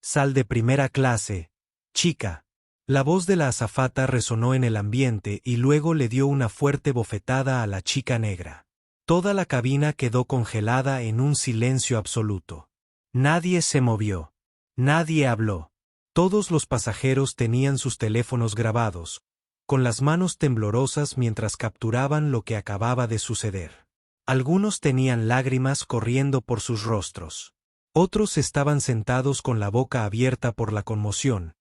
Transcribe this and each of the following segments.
Sal de primera clase, chica. La voz de la azafata resonó en el ambiente y luego le dio una fuerte bofetada a la chica negra. Toda la cabina quedó congelada en un silencio absoluto. Nadie se movió. Nadie habló. Todos los pasajeros tenían sus teléfonos grabados, con las manos temblorosas mientras capturaban lo que acababa de suceder. Algunos tenían lágrimas corriendo por sus rostros. Otros estaban sentados con la boca abierta por la conmoción,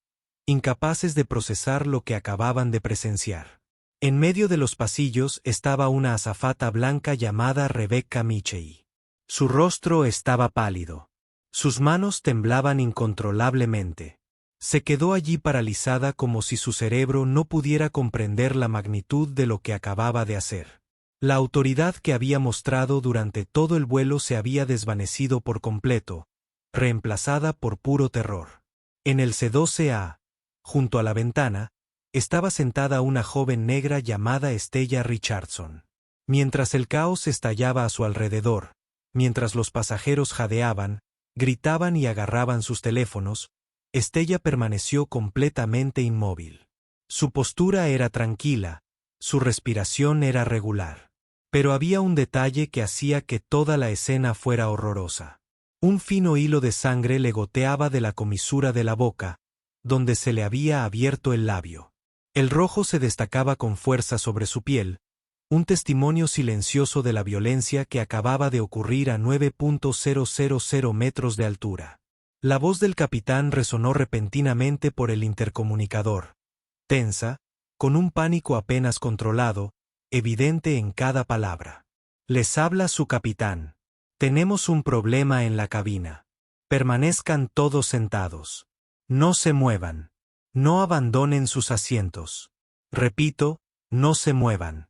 incapaces de procesar lo que acababan de presenciar. En medio de los pasillos estaba una azafata blanca llamada Rebecca Mitchell. Su rostro estaba pálido. Sus manos temblaban incontrolablemente. Se quedó allí paralizada como si su cerebro no pudiera comprender la magnitud de lo que acababa de hacer. La autoridad que había mostrado durante todo el vuelo se había desvanecido por completo, reemplazada por puro terror. En el C-12A, junto a la ventana, estaba sentada una joven negra llamada Stella Richardson. Mientras el caos estallaba a su alrededor, mientras los pasajeros jadeaban, gritaban y agarraban sus teléfonos, Stella permaneció completamente inmóvil. Su postura era tranquila, su respiración era regular. Pero había un detalle que hacía que toda la escena fuera horrorosa. Un fino hilo de sangre le goteaba de la comisura de la boca, donde se le había abierto el labio. El rojo se destacaba con fuerza sobre su piel, un testimonio silencioso de la violencia que acababa de ocurrir a 9.000 metros de altura. La voz del capitán resonó repentinamente por el intercomunicador, tensa, con un pánico apenas controlado, evidente en cada palabra. Les habla su capitán. Tenemos un problema en la cabina. Permanezcan todos sentados. No se muevan. No abandonen sus asientos. Repito, no se muevan.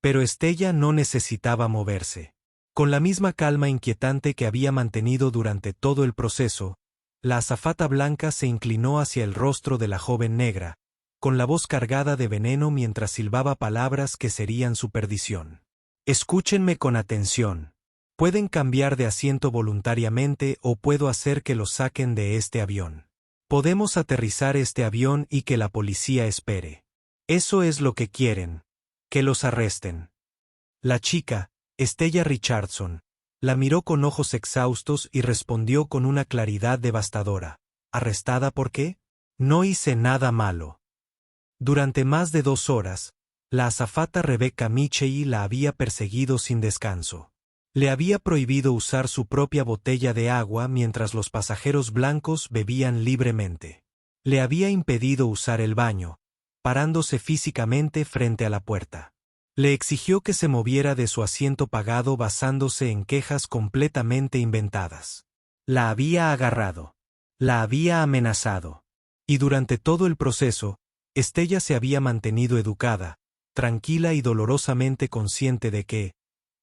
Pero Stella no necesitaba moverse. Con la misma calma inquietante que había mantenido durante todo el proceso, la azafata blanca se inclinó hacia el rostro de la joven negra, con la voz cargada de veneno mientras silbaba palabras que serían su perdición. Escúchenme con atención. Pueden cambiar de asiento voluntariamente o puedo hacer que los saquen de este avión. Podemos aterrizar este avión y que la policía espere. Eso es lo que quieren. Que los arresten. La chica, Stella Richardson, la miró con ojos exhaustos y respondió con una claridad devastadora. ¿Arrestada por qué? No hice nada malo. Durante más de 2 horas, la azafata Rebecca Mitchell la había perseguido sin descanso. Le había prohibido usar su propia botella de agua mientras los pasajeros blancos bebían libremente. Le había impedido usar el baño, parándose físicamente frente a la puerta. Le exigió que se moviera de su asiento pagado basándose en quejas completamente inventadas. La había agarrado. La había amenazado. Y durante todo el proceso, Stella se había mantenido educada, tranquila y dolorosamente consciente de que,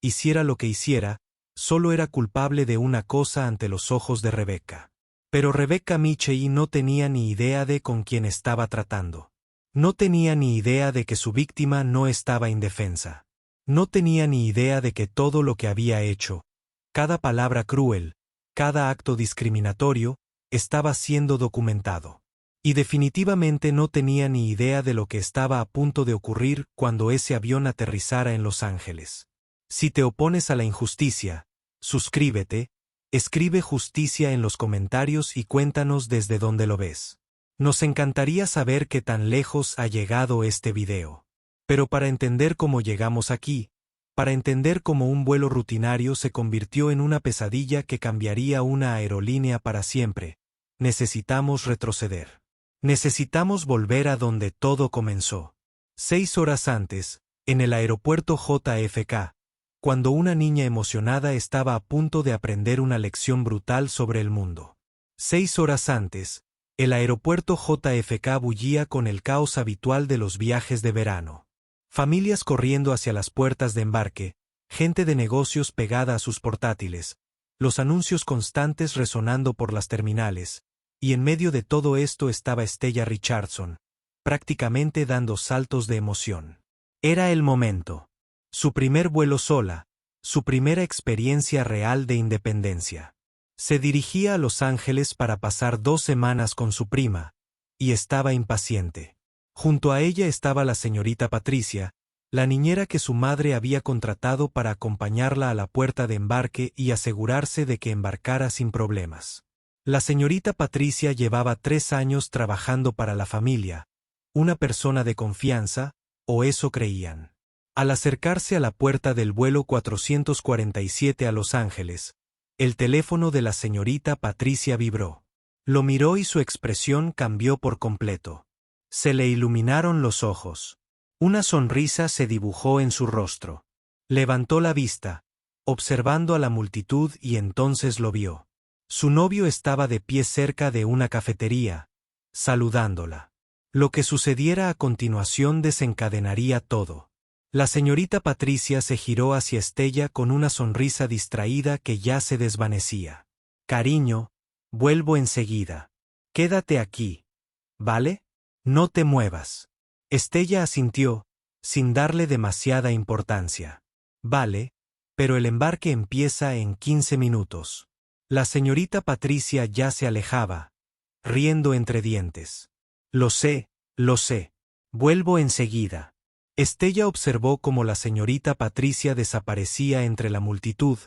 hiciera lo que hiciera, solo era culpable de una cosa ante los ojos de Rebecca. Pero Rebecca Mitchell no tenía ni idea de con quién estaba tratando. No tenía ni idea de que su víctima no estaba indefensa. No tenía ni idea de que todo lo que había hecho, cada palabra cruel, cada acto discriminatorio, estaba siendo documentado. Y definitivamente no tenía ni idea de lo que estaba a punto de ocurrir cuando ese avión aterrizara en Los Ángeles. Si te opones a la injusticia, suscríbete, escribe justicia en los comentarios y cuéntanos desde dónde lo ves. Nos encantaría saber qué tan lejos ha llegado este video. Pero para entender cómo llegamos aquí, para entender cómo un vuelo rutinario se convirtió en una pesadilla que cambiaría una aerolínea para siempre, necesitamos retroceder. Necesitamos volver a donde todo comenzó. 6 horas antes, en el aeropuerto JFK, cuando una niña emocionada estaba a punto de aprender una lección brutal sobre el mundo. 6 horas antes, el aeropuerto JFK bullía con el caos habitual de los viajes de verano. Familias corriendo hacia las puertas de embarque, gente de negocios pegada a sus portátiles, los anuncios constantes resonando por las terminales, y en medio de todo esto estaba Stella Richardson, prácticamente dando saltos de emoción. Era el momento. Su primer vuelo sola, su primera experiencia real de independencia. Se dirigía a Los Ángeles para pasar 2 semanas con su prima, y estaba impaciente. Junto a ella estaba la señorita Patricia, la niñera que su madre había contratado para acompañarla a la puerta de embarque y asegurarse de que embarcara sin problemas. La señorita Patricia llevaba 3 años trabajando para la familia, una persona de confianza, o eso creían. Al acercarse a la puerta del vuelo 447 a Los Ángeles, el teléfono de la señorita Patricia vibró. Lo miró y su expresión cambió por completo. Se le iluminaron los ojos. Una sonrisa se dibujó en su rostro. Levantó la vista, observando a la multitud, y entonces lo vio. Su novio estaba de pie cerca de una cafetería, saludándola. Lo que sucediera a continuación desencadenaría todo. La señorita Patricia se giró hacia Estella con una sonrisa distraída que ya se desvanecía. Cariño, vuelvo enseguida. Quédate aquí. ¿Vale? No te muevas. Estella asintió, sin darle demasiada importancia. Vale, pero el embarque empieza en 15 minutos. La señorita Patricia ya se alejaba, riendo entre dientes. Lo sé. Vuelvo enseguida. Estella observó cómo la señorita Patricia desaparecía entre la multitud,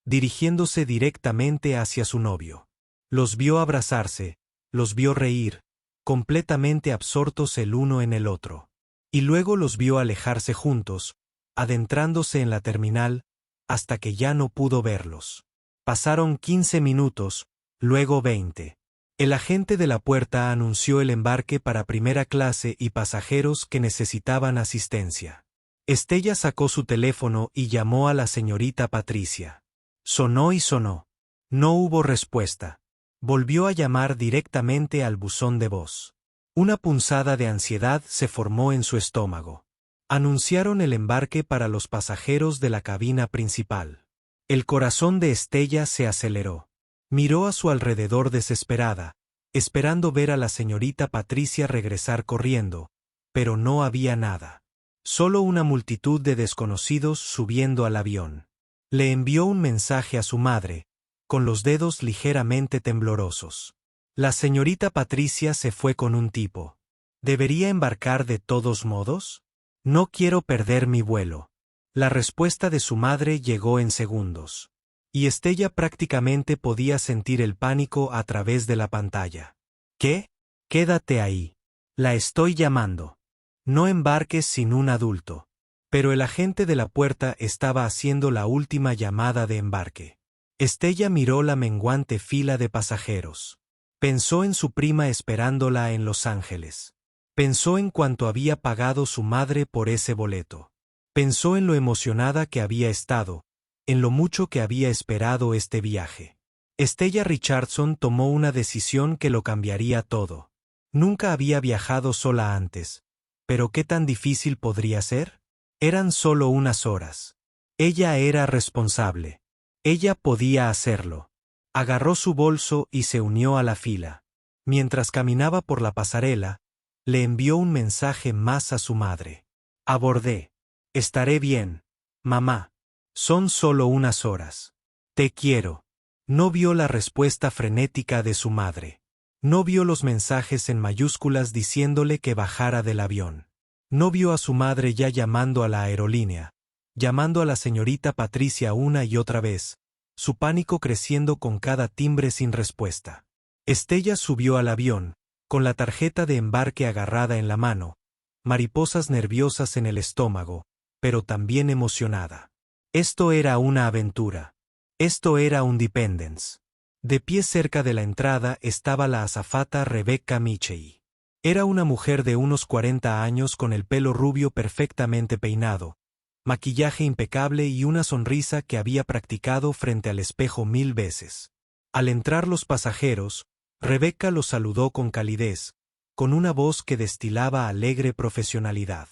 dirigiéndose directamente hacia su novio. Los vio abrazarse, los vio reír, completamente absortos el uno en el otro. Y luego los vio alejarse juntos, adentrándose en la terminal, hasta que ya no pudo verlos. Pasaron 15 minutos, luego 20. El agente de la puerta anunció el embarque para primera clase y pasajeros que necesitaban asistencia. Estella sacó su teléfono y llamó a la señorita Patricia. Sonó y sonó. No hubo respuesta. Volvió a llamar directamente al buzón de voz. Una punzada de ansiedad se formó en su estómago. Anunciaron el embarque para los pasajeros de la cabina principal. El corazón de Estella se aceleró. Miró a su alrededor desesperada, esperando ver a la señorita Patricia regresar corriendo, pero no había nada. Solo una multitud de desconocidos subiendo al avión. Le envió un mensaje a su madre, con los dedos ligeramente temblorosos. La señorita Patricia se fue con un tipo. ¿Debería embarcar de todos modos? No quiero perder mi vuelo. La respuesta de su madre llegó en segundos. Y Estella prácticamente podía sentir el pánico a través de la pantalla. ¿Qué? Quédate ahí. La estoy llamando. No embarques sin un adulto. Pero el agente de la puerta estaba haciendo la última llamada de embarque. Estella miró la menguante fila de pasajeros. Pensó en su prima esperándola en Los Ángeles. Pensó en cuánto había pagado su madre por ese boleto. Pensó en lo emocionada que había estado, en lo mucho que había esperado este viaje. Estella Richardson tomó una decisión que lo cambiaría todo. Nunca había viajado sola antes, pero ¿qué tan difícil podría ser? Eran solo unas horas. Ella era responsable. Ella podía hacerlo. Agarró su bolso y se unió a la fila. Mientras caminaba por la pasarela, le envió un mensaje más a su madre. Abordé. Estaré bien, mamá. Son solo unas horas. Te quiero. No vio la respuesta frenética de su madre. No vio los mensajes en mayúsculas diciéndole que bajara del avión. No vio a su madre ya llamando a la aerolínea, llamando a la señorita Patricia una y otra vez, su pánico creciendo con cada timbre sin respuesta. Estella subió al avión, con la tarjeta de embarque agarrada en la mano, mariposas nerviosas en el estómago, pero también emocionada. Esto era una aventura. Esto era un Dependence. De pie cerca de la entrada estaba la azafata Rebecca Michey. Era una mujer de unos 40 años con el pelo rubio perfectamente peinado, maquillaje impecable y una sonrisa que había practicado frente al espejo 1000 veces. Al entrar los pasajeros, Rebecca los saludó con calidez, con una voz que destilaba alegre profesionalidad.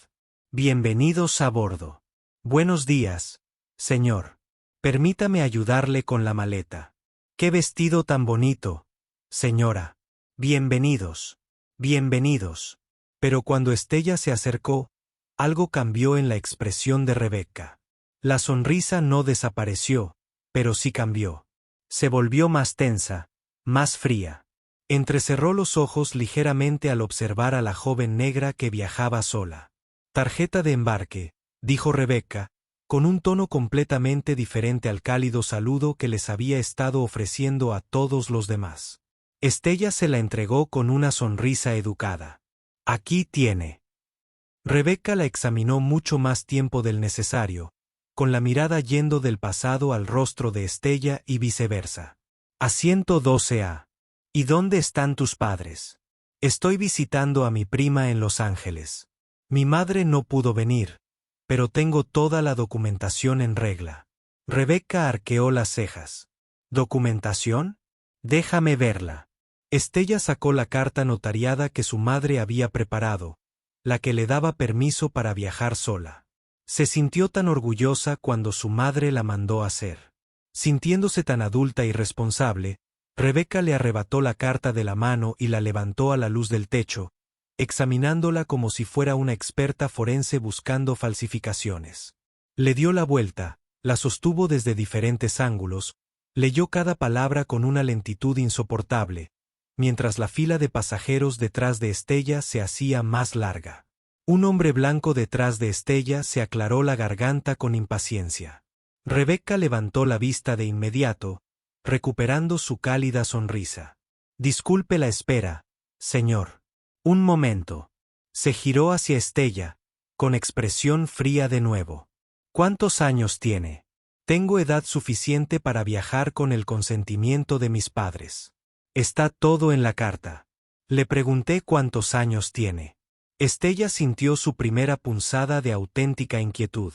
Bienvenidos a bordo. Buenos días, señor. Permítame ayudarle con la maleta. ¡Qué vestido tan bonito, señora! Bienvenidos. Bienvenidos. Pero cuando Estella se acercó, algo cambió en la expresión de Rebecca. La sonrisa no desapareció, pero sí cambió. Se volvió más tensa, más fría. Entrecerró los ojos ligeramente al observar a la joven negra que viajaba sola. Tarjeta de embarque, dijo Rebecca, con un tono completamente diferente al cálido saludo que les había estado ofreciendo a todos los demás. Estella se la entregó con una sonrisa educada. Aquí tiene. Rebecca la examinó mucho más tiempo del necesario, con la mirada yendo del pasado al rostro de Estella y viceversa. Asiento 12A. ¿Y dónde están tus padres? Estoy visitando a mi prima en Los Ángeles. Mi madre no pudo venir, pero tengo toda la documentación en regla. Rebecca arqueó las cejas. ¿Documentación? Déjame verla. Estella sacó la carta notariada que su madre había preparado, la que le daba permiso para viajar sola. Se sintió tan orgullosa cuando su madre la mandó hacer. Sintiéndose tan adulta y responsable, Rebecca le arrebató la carta de la mano y la levantó a la luz del techo, examinándola como si fuera una experta forense buscando falsificaciones. Le dio la vuelta, la sostuvo desde diferentes ángulos, leyó cada palabra con una lentitud insoportable, mientras la fila de pasajeros detrás de Estella se hacía más larga. Un hombre blanco detrás de Estella se aclaró la garganta con impaciencia. Rebecca levantó la vista de inmediato, recuperando su cálida sonrisa. Disculpe la espera, señor. Un momento. Se giró hacia Estella, con expresión fría de nuevo. ¿Cuántos años tiene? Tengo edad suficiente para viajar con el consentimiento de mis padres. Está todo en la carta. Le pregunté cuántos años tiene. Estella sintió su primera punzada de auténtica inquietud.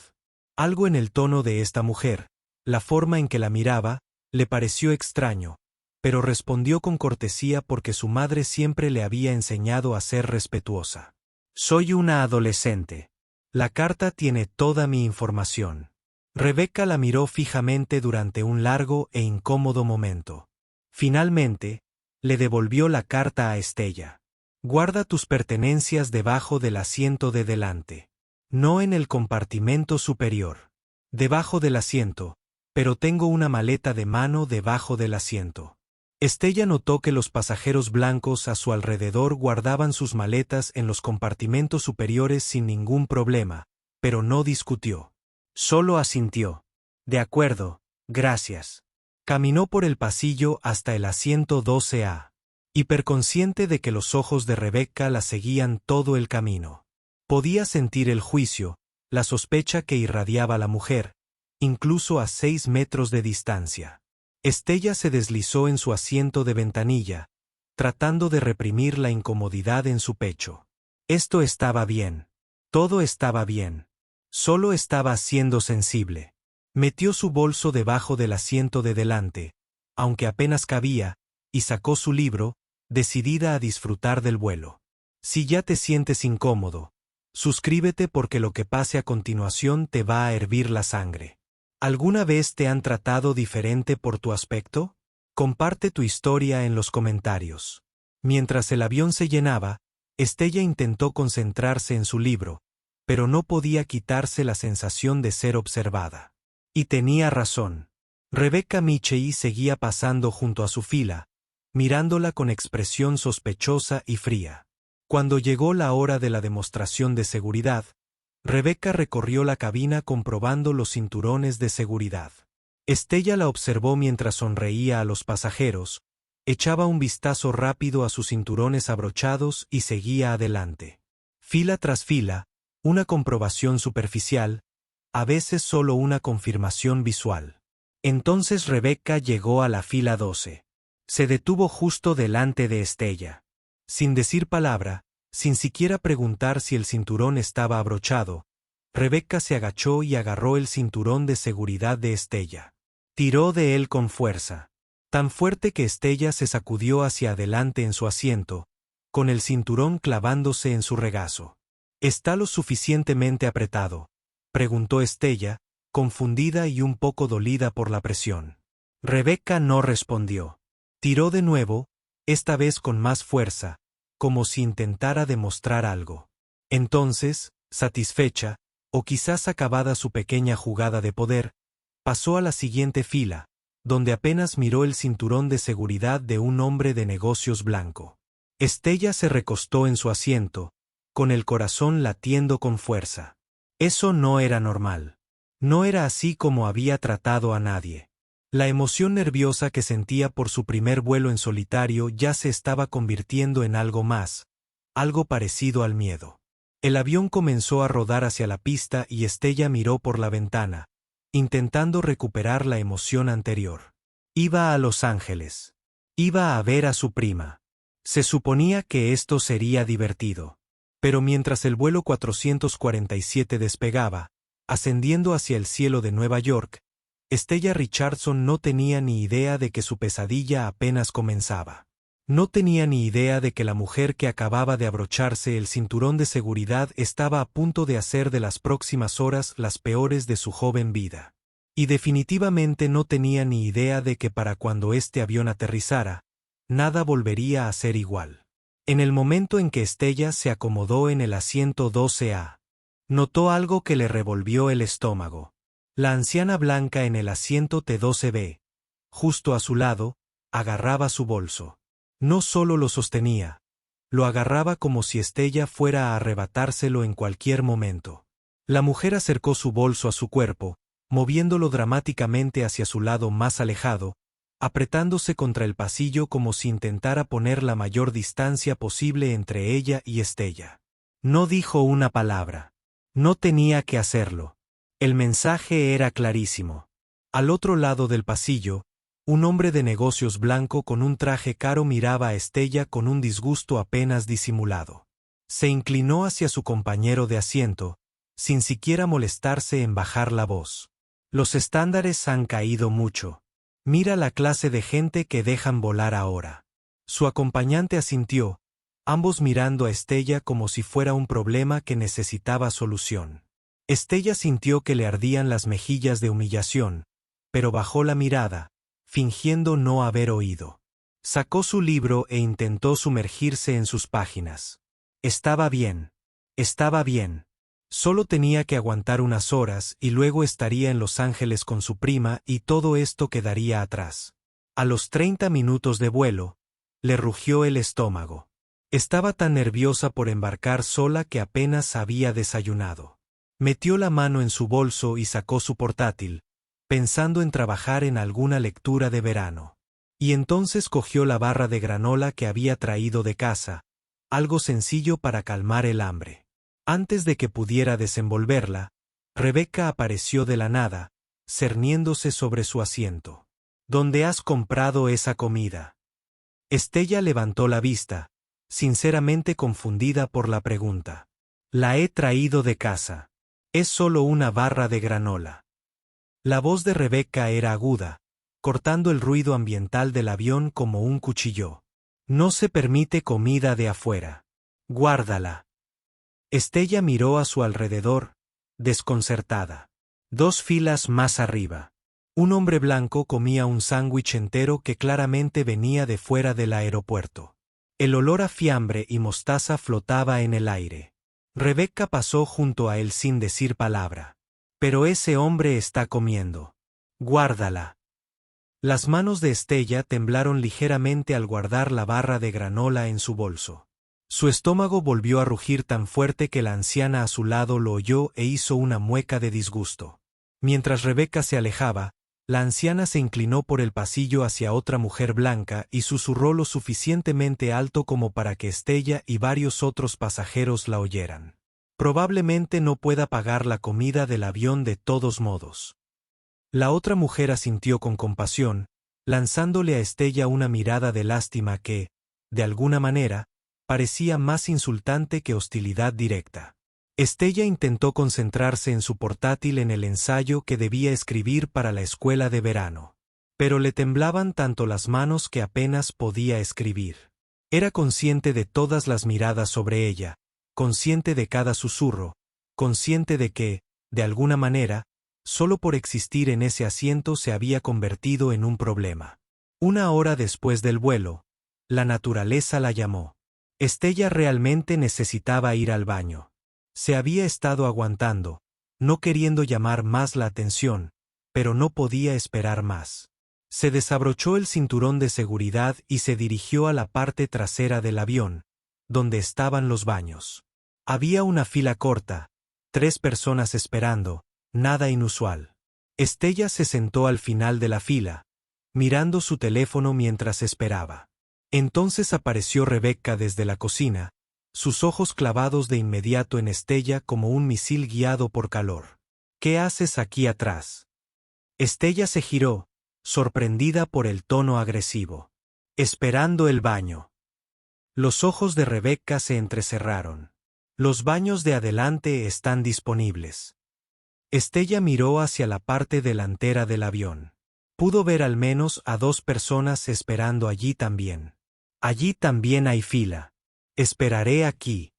Algo en el tono de esta mujer, la forma en que la miraba, le pareció extraño, pero respondió con cortesía porque su madre siempre le había enseñado a ser respetuosa. Soy una adolescente. La carta tiene toda mi información. Rebecca la miró fijamente durante un largo e incómodo momento. Finalmente, le devolvió la carta a Estella. Guarda tus pertenencias debajo del asiento de delante. No en el compartimento superior. Debajo del asiento, pero tengo una maleta de mano debajo del asiento. Estella notó que los pasajeros blancos a su alrededor guardaban sus maletas en los compartimentos superiores sin ningún problema, pero no discutió. Solo asintió. De acuerdo, gracias. Caminó por el pasillo hasta el asiento 12A, hiperconsciente de que los ojos de Rebecca la seguían todo el camino. Podía sentir el juicio, la sospecha que irradiaba la mujer, incluso a 6 metros de distancia. Estella se deslizó en su asiento de ventanilla, tratando de reprimir la incomodidad en su pecho. Esto estaba bien. Todo estaba bien. Solo estaba siendo sensible. Metió su bolso debajo del asiento de delante, aunque apenas cabía, y sacó su libro, decidida a disfrutar del vuelo. Si ya te sientes incómodo, suscríbete porque lo que pase a continuación te va a hervir la sangre. ¿Alguna vez te han tratado diferente por tu aspecto? Comparte tu historia en los comentarios. Mientras el avión se llenaba, Estella intentó concentrarse en su libro, pero no podía quitarse la sensación de ser observada. Y tenía razón. Rebecca Michei seguía pasando junto a su fila, mirándola con expresión sospechosa y fría. Cuando llegó la hora de la demostración de seguridad, Rebecca recorrió la cabina comprobando los cinturones de seguridad. Estella la observó mientras sonreía a los pasajeros, echaba un vistazo rápido a sus cinturones abrochados y seguía adelante. Fila tras fila, una comprobación superficial, a veces solo una confirmación visual. Entonces Rebecca llegó a la fila 12. Se detuvo justo delante de Estella. Sin decir palabra, sin siquiera preguntar si el cinturón estaba abrochado, Rebecca se agachó y agarró el cinturón de seguridad de Estella. Tiró de él con fuerza, tan fuerte que Estella se sacudió hacia adelante en su asiento, con el cinturón clavándose en su regazo. ¿Está lo suficientemente apretado?, preguntó Estella, confundida y un poco dolida por la presión. Rebecca no respondió. Tiró de nuevo, esta vez con más fuerza, como si intentara demostrar algo. Entonces, satisfecha, o quizás acabada su pequeña jugada de poder, pasó a la siguiente fila, donde apenas miró el cinturón de seguridad de un hombre de negocios blanco. Estella se recostó en su asiento, con el corazón latiendo con fuerza. Eso no era normal. No era así como había tratado a nadie. La emoción nerviosa que sentía por su primer vuelo en solitario ya se estaba convirtiendo en algo más, algo parecido al miedo. El avión comenzó a rodar hacia la pista y Estella miró por la ventana, intentando recuperar la emoción anterior. Iba a Los Ángeles. Iba a ver a su prima. Se suponía que esto sería divertido. Pero mientras el vuelo 447 despegaba, ascendiendo hacia el cielo de Nueva York, Estella Richardson no tenía ni idea de que su pesadilla apenas comenzaba. No tenía ni idea de que la mujer que acababa de abrocharse el cinturón de seguridad estaba a punto de hacer de las próximas horas las peores de su joven vida. Y definitivamente no tenía ni idea de que para cuando este avión aterrizara, nada volvería a ser igual. En el momento en que Estella se acomodó en el asiento 12A, notó algo que le revolvió el estómago. La anciana blanca en el asiento T12B, justo a su lado, agarraba su bolso. No solo lo sostenía, lo agarraba como si Estella fuera a arrebatárselo en cualquier momento. La mujer acercó su bolso a su cuerpo, moviéndolo dramáticamente hacia su lado más alejado, apretándose contra el pasillo como si intentara poner la mayor distancia posible entre ella y Estella. No dijo una palabra. No tenía que hacerlo. El mensaje era clarísimo. Al otro lado del pasillo, un hombre de negocios blanco con un traje caro miraba a Estella con un disgusto apenas disimulado. Se inclinó hacia su compañero de asiento, sin siquiera molestarse en bajar la voz. Los estándares han caído mucho. Mira la clase de gente que dejan volar ahora. Su acompañante asintió, ambos mirando a Estella como si fuera un problema que necesitaba solución. Estella sintió que le ardían las mejillas de humillación, pero bajó la mirada, fingiendo no haber oído. Sacó su libro e intentó sumergirse en sus páginas. Estaba bien. Estaba bien. Solo tenía que aguantar unas horas y luego estaría en Los Ángeles con su prima y todo esto quedaría atrás. A los 30 minutos de vuelo, le rugió el estómago. Estaba tan nerviosa por embarcar sola que apenas había desayunado. Metió la mano en su bolso y sacó su portátil, pensando en trabajar en alguna lectura de verano. Y entonces cogió la barra de granola que había traído de casa, algo sencillo para calmar el hambre. Antes de que pudiera desenvolverla, Rebeca apareció de la nada, cerniéndose sobre su asiento. ¿Dónde has comprado esa comida? Estella levantó la vista, sinceramente confundida por la pregunta. La he traído de casa. Es solo una barra de granola. La voz de Rebeca era aguda, cortando el ruido ambiental del avión como un cuchillo. No se permite comida de afuera. Guárdala. Estella miró a su alrededor, desconcertada. 2 filas más arriba. Un hombre blanco comía un sándwich entero que claramente venía de fuera del aeropuerto. El olor a fiambre y mostaza flotaba en el aire. Rebeca pasó junto a él sin decir palabra. Pero ese hombre está comiendo. Guárdala. Las manos de Estella temblaron ligeramente al guardar la barra de granola en su bolso. Su estómago volvió a rugir tan fuerte que la anciana a su lado lo oyó e hizo una mueca de disgusto. Mientras Rebeca se alejaba, la anciana se inclinó por el pasillo hacia otra mujer blanca y susurró lo suficientemente alto como para que Estella y varios otros pasajeros la oyeran. Probablemente no pueda pagar la comida del avión de todos modos. La otra mujer asintió con compasión, lanzándole a Estella una mirada de lástima que, de alguna manera, parecía más insultante que hostilidad directa. Estella intentó concentrarse en su portátil en el ensayo que debía escribir para la escuela de verano. Pero le temblaban tanto las manos que apenas podía escribir. Era consciente de todas las miradas sobre ella, consciente de cada susurro, consciente de que, de alguna manera, solo por existir en ese asiento se había convertido en un problema. 1 hora después del vuelo, la naturaleza la llamó. Estella realmente necesitaba ir al baño. Se había estado aguantando, no queriendo llamar más la atención, pero no podía esperar más. Se desabrochó el cinturón de seguridad y se dirigió a la parte trasera del avión, donde estaban los baños. Había una fila corta, 3 personas esperando, nada inusual. Estella se sentó al final de la fila, mirando su teléfono mientras esperaba. Entonces apareció Rebecca desde la cocina, sus ojos clavados de inmediato en Estella como un misil guiado por calor. ¿Qué haces aquí atrás? Estella se giró, sorprendida por el tono agresivo. Esperando el baño. Los ojos de Rebecca se entrecerraron. Los baños de adelante están disponibles. Estella miró hacia la parte delantera del avión. Pudo ver al menos a 2 personas esperando allí también. Allí también hay fila. Esperaré aquí.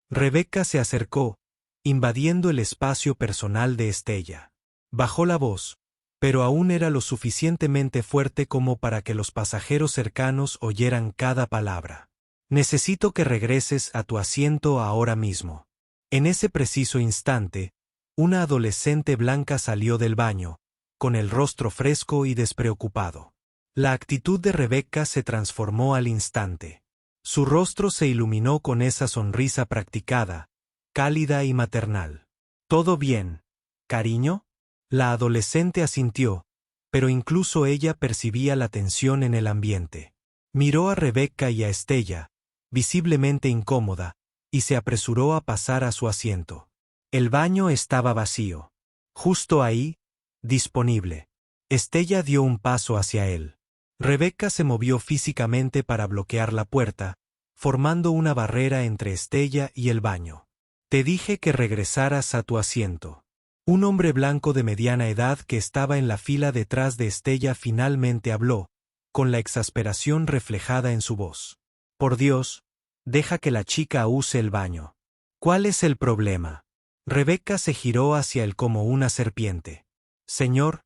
Rebecca se acercó, invadiendo el espacio personal de Estella. Bajó la voz, pero aún era lo suficientemente fuerte como para que los pasajeros cercanos oyeran cada palabra. Necesito que regreses a tu asiento ahora mismo. En ese preciso instante, una adolescente blanca salió del baño, con el rostro fresco y despreocupado. La actitud de Rebecca se transformó al instante. Su rostro se iluminó con esa sonrisa practicada, cálida y maternal. ¿Todo bien, cariño? La adolescente asintió, pero incluso ella percibía la tensión en el ambiente. Miró a Rebecca y a Estella, visiblemente incómoda, y se apresuró a pasar a su asiento. El baño estaba vacío. Justo ahí, disponible. Estella dio un paso hacia él. Rebecca se movió físicamente para bloquear la puerta, formando una barrera entre Estella y el baño. Te dije que regresaras a tu asiento. Un hombre blanco de mediana edad que estaba en la fila detrás de Estella finalmente habló, con la exasperación reflejada en su voz. Por Dios, deja que la chica use el baño. ¿Cuál es el problema? Rebecca se giró hacia él como una serpiente. Señor,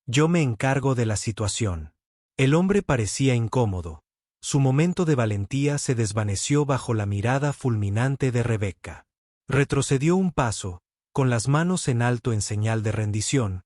yo me encargo de la situación. El hombre parecía incómodo. Su momento de valentía se desvaneció bajo la mirada fulminante de Rebecca. Retrocedió un paso, con las manos en alto en señal de rendición,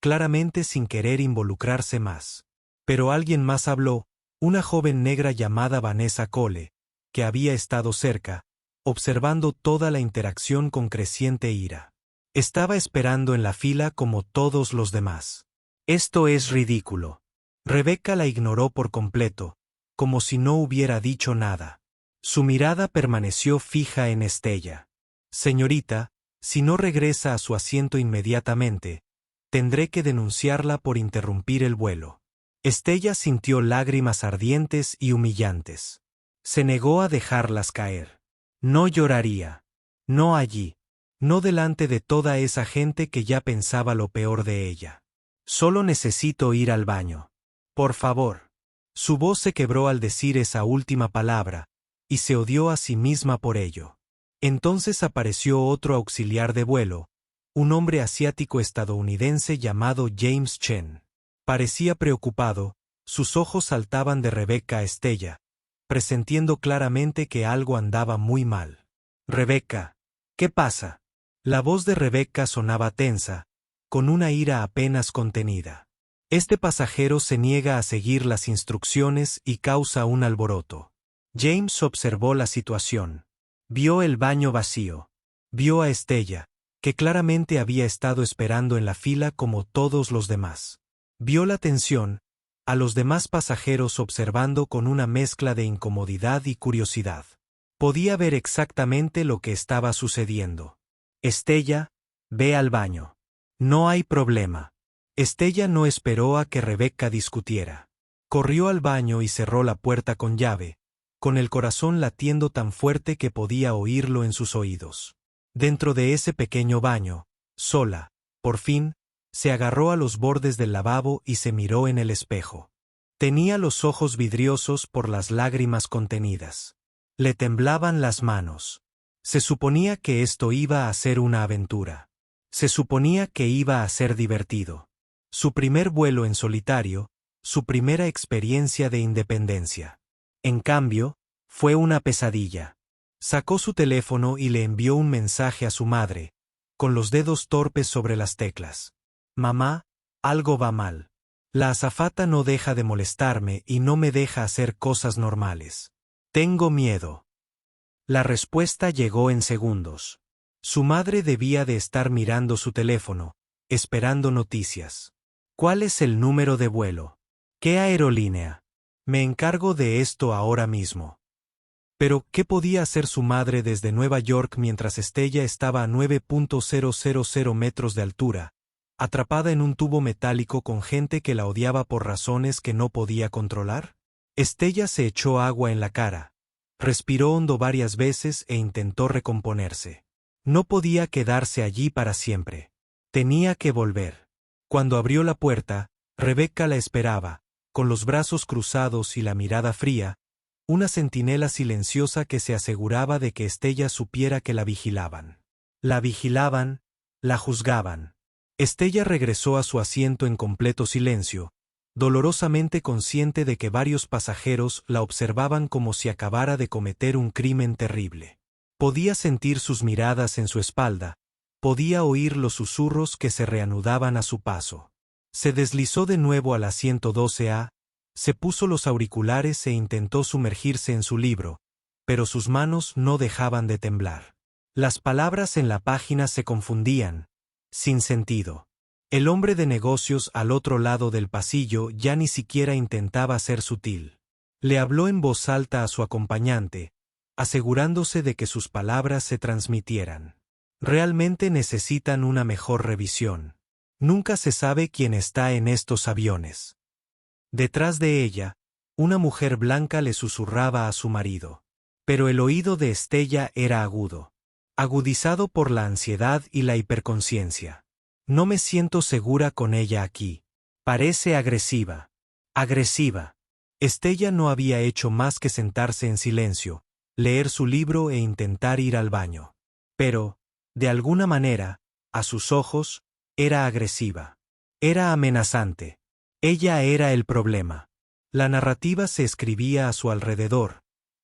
claramente sin querer involucrarse más. Pero alguien más habló, una joven negra llamada Vanessa Cole, que había estado cerca, observando toda la interacción con creciente ira. Estaba esperando en la fila como todos los demás. Esto es ridículo. Rebecca la ignoró por completo, como si no hubiera dicho nada. Su mirada permaneció fija en Estella. Señorita, si no regresa a su asiento inmediatamente, tendré que denunciarla por interrumpir el vuelo. Estella sintió lágrimas ardientes y humillantes. Se negó a dejarlas caer. No lloraría. No allí. No delante de toda esa gente que ya pensaba lo peor de ella. Solo necesito ir al baño. Por favor. Su voz se quebró al decir esa última palabra, y se odió a sí misma por ello. Entonces apareció otro auxiliar de vuelo, un hombre asiático estadounidense llamado James Chen. Parecía preocupado, sus ojos saltaban de Rebecca a Estella, presentiendo claramente que algo andaba muy mal. Rebecca, ¿qué pasa? La voz de Rebecca sonaba tensa, con una ira apenas contenida. Este pasajero se niega a seguir las instrucciones y causa un alboroto. James observó la situación. Vio el baño vacío. Vio a Estella, que claramente había estado esperando en la fila como todos los demás. Vio la tensión, a los demás pasajeros observando con una mezcla de incomodidad y curiosidad. Podía ver exactamente lo que estaba sucediendo. Estella, ve al baño. No hay problema. Estella no esperó a que Rebecca discutiera. Corrió al baño y cerró la puerta con llave, con el corazón latiendo tan fuerte que podía oírlo en sus oídos. Dentro de ese pequeño baño, sola, por fin, se agarró a los bordes del lavabo y se miró en el espejo. Tenía los ojos vidriosos por las lágrimas contenidas. Le temblaban las manos. Se suponía que esto iba a ser una aventura. Se suponía que iba a ser divertido. Su primer vuelo en solitario, su primera experiencia de independencia. En cambio, fue una pesadilla. Sacó su teléfono y le envió un mensaje a su madre, con los dedos torpes sobre las teclas. Mamá, algo va mal. La azafata no deja de molestarme y no me deja hacer cosas normales. Tengo miedo. La respuesta llegó en segundos. Su madre debía de estar mirando su teléfono, esperando noticias. ¿Cuál es el número de vuelo? ¿Qué aerolínea? Me encargo de esto ahora mismo. Pero, ¿qué podía hacer su madre desde Nueva York mientras Estella estaba a 9.000 metros de altura, atrapada en un tubo metálico con gente que la odiaba por razones que no podía controlar? Estella se echó agua en la cara, respiró hondo varias veces e intentó recomponerse. No podía quedarse allí para siempre. Tenía que volver. Cuando abrió la puerta, Rebecca la esperaba, con los brazos cruzados y la mirada fría, una centinela silenciosa que se aseguraba de que Estella supiera que la vigilaban. La vigilaban, la juzgaban. Estella regresó a su asiento en completo silencio, dolorosamente consciente de que varios pasajeros la observaban como si acabara de cometer un crimen terrible. Podía sentir sus miradas en su espalda, podía oír los susurros que se reanudaban a su paso. Se deslizó de nuevo al asiento 12A, se puso los auriculares e intentó sumergirse en su libro, pero sus manos no dejaban de temblar. Las palabras en la página se confundían, sin sentido. El hombre de negocios al otro lado del pasillo ya ni siquiera intentaba ser sutil. Le habló en voz alta a su acompañante, asegurándose de que sus palabras se transmitieran. Realmente necesitan una mejor revisión. Nunca se sabe quién está en estos aviones. Detrás de ella, una mujer blanca le susurraba a su marido. Pero el oído de Estella era agudo, agudizado por la ansiedad y la hiperconciencia. No me siento segura con ella aquí. Parece agresiva. Agresiva. Estella no había hecho más que sentarse en silencio, leer su libro e intentar ir al baño. Pero, de alguna manera, a sus ojos, era agresiva. Era amenazante. Ella era el problema. La narrativa se escribía a su alrededor,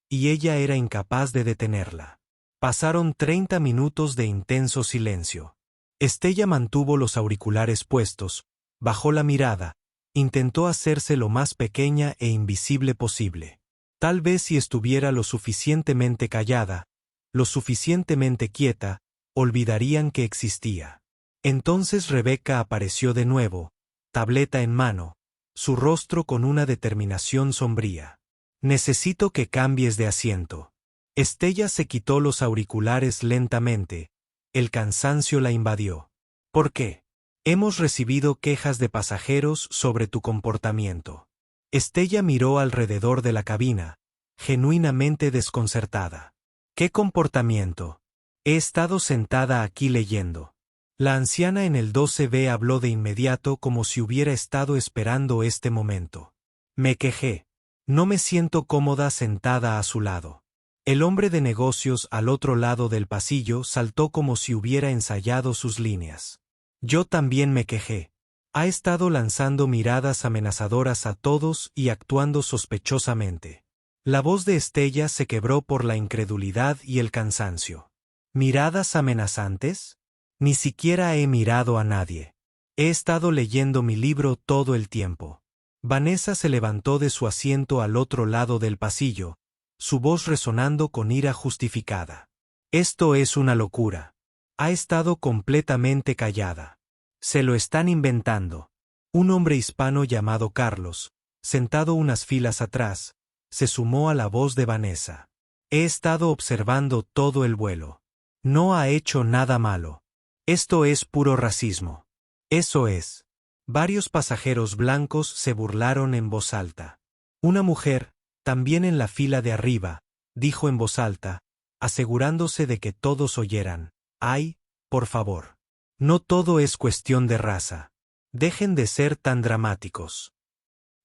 y ella era incapaz de detenerla. Pasaron 30 minutos de intenso silencio. Estella mantuvo los auriculares puestos, bajó la mirada, intentó hacerse lo más pequeña e invisible posible. Tal vez si estuviera lo suficientemente callada, lo suficientemente quieta, olvidarían que existía. Entonces Rebecca apareció de nuevo, tableta en mano, su rostro con una determinación sombría. Necesito que cambies de asiento. Estella se quitó los auriculares lentamente, el cansancio la invadió. ¿Por qué? Hemos recibido quejas de pasajeros sobre tu comportamiento. Estella miró alrededor de la cabina, genuinamente desconcertada. ¿Qué comportamiento? He estado sentada aquí leyendo. La anciana en el 12B habló de inmediato como si hubiera estado esperando este momento. Me quejé. No me siento cómoda sentada a su lado. El hombre de negocios al otro lado del pasillo saltó como si hubiera ensayado sus líneas. Yo también me quejé. Ha estado lanzando miradas amenazadoras a todos y actuando sospechosamente. La voz de Estella se quebró por la incredulidad y el cansancio. ¿Miradas amenazantes? Ni siquiera he mirado a nadie. He estado leyendo mi libro todo el tiempo. Vanessa se levantó de su asiento al otro lado del pasillo, su voz resonando con ira justificada. Esto es una locura. Ha estado completamente callada. Se lo están inventando. Un hombre hispano llamado Carlos, sentado unas filas atrás, se sumó a la voz de Vanessa. He estado observando todo el vuelo. No ha hecho nada malo. Esto es puro racismo. Eso es. Varios pasajeros blancos se burlaron en voz alta. Una mujer, también en la fila de arriba, dijo en voz alta, asegurándose de que todos oyeran. Ay, por favor. No todo es cuestión de raza. Dejen de ser tan dramáticos.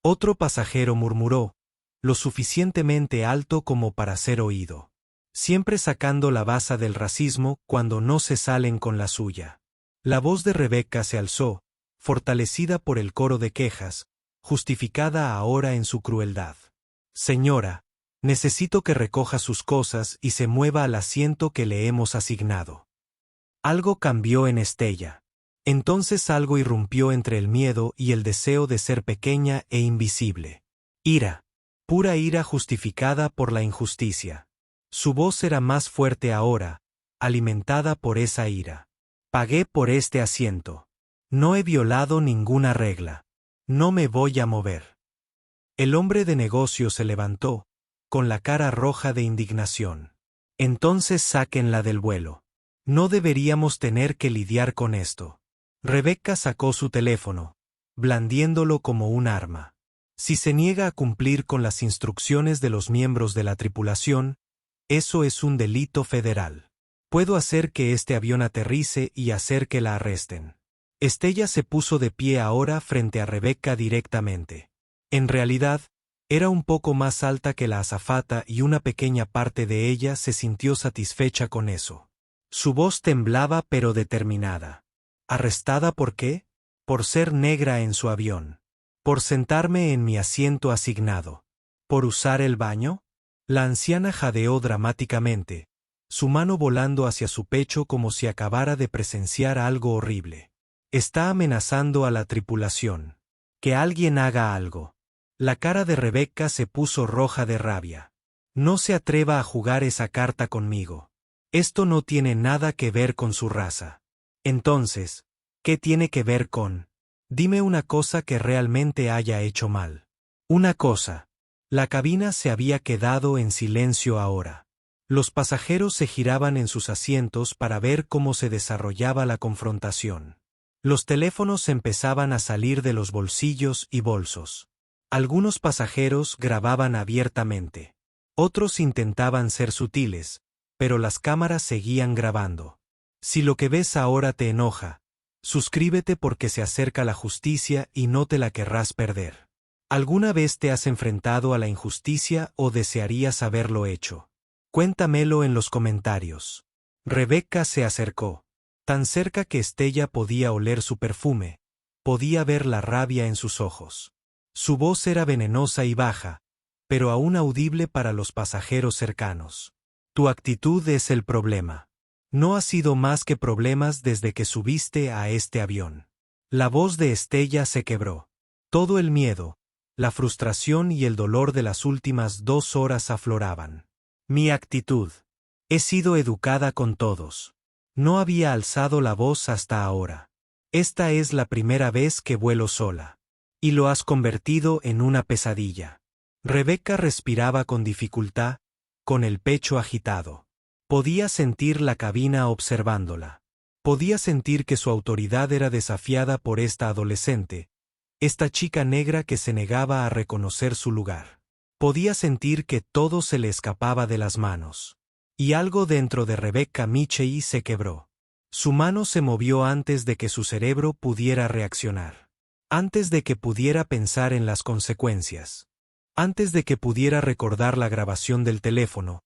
Otro pasajero murmuró, lo suficientemente alto como para ser oído. Siempre sacando la baza del racismo cuando no se salen con la suya. La voz de Rebecca se alzó, fortalecida por el coro de quejas, justificada ahora en su crueldad. Señora, necesito que recoja sus cosas y se mueva al asiento que le hemos asignado. Algo cambió en Estella. Entonces algo irrumpió entre el miedo y el deseo de ser pequeña e invisible. Ira. Pura ira justificada por la injusticia. Su voz era más fuerte ahora, alimentada por esa ira. Pagué por este asiento. No he violado ninguna regla. No me voy a mover. El hombre de negocio se levantó, con la cara roja de indignación. Entonces sáquenla del vuelo. No deberíamos tener que lidiar con esto. Rebecca sacó su teléfono, blandiéndolo como un arma. Si se niega a cumplir con las instrucciones de los miembros de la tripulación, eso es un delito federal. Puedo hacer que este avión aterrice y hacer que la arresten. Estella se puso de pie ahora frente a Rebecca directamente. En realidad, era un poco más alta que la azafata y una pequeña parte de ella se sintió satisfecha con eso. Su voz temblaba pero determinada. ¿Arrestada por qué? Por ser negra en su avión. ¿Por sentarme en mi asiento asignado? ¿Por usar el baño? La anciana jadeó dramáticamente, su mano volando hacia su pecho como si acabara de presenciar algo horrible. Está amenazando a la tripulación. Que alguien haga algo. La cara de Rebecca se puso roja de rabia. No se atreva a jugar esa carta conmigo. Esto no tiene nada que ver con su raza. Entonces, ¿qué tiene que ver con? Dime una cosa que realmente haya hecho mal. Una cosa. La cabina se había quedado en silencio ahora. Los pasajeros se giraban en sus asientos para ver cómo se desarrollaba la confrontación. Los teléfonos empezaban a salir de los bolsillos y bolsos. Algunos pasajeros grababan abiertamente. Otros intentaban ser sutiles, pero las cámaras seguían grabando. Si lo que ves ahora te enoja, suscríbete porque se acerca la justicia y no te la querrás perder. ¿Alguna vez te has enfrentado a la injusticia o desearías haberlo hecho? Cuéntamelo en los comentarios. Rebecca se acercó, tan cerca que Estella podía oler su perfume, podía ver la rabia en sus ojos. Su voz era venenosa y baja, pero aún audible para los pasajeros cercanos. Tu actitud es el problema. No ha sido más que problemas desde que subiste a este avión. La voz de Estella se quebró. Todo el miedo, la frustración y el dolor de las últimas 2 horas afloraban. Mi actitud. He sido educada con todos. No había alzado la voz hasta ahora. Esta es la primera vez que vuelo sola. Y lo has convertido en una pesadilla. Rebecca respiraba con dificultad, con el pecho agitado. Podía sentir la cabina observándola. Podía sentir que su autoridad era desafiada por esta adolescente, esta chica negra que se negaba a reconocer su lugar. Podía sentir que todo se le escapaba de las manos. Y algo dentro de Rebecca Mitchell se quebró. Su mano se movió antes de que su cerebro pudiera reaccionar. Antes de que pudiera pensar en las consecuencias. Antes de que pudiera recordar la grabación del teléfono.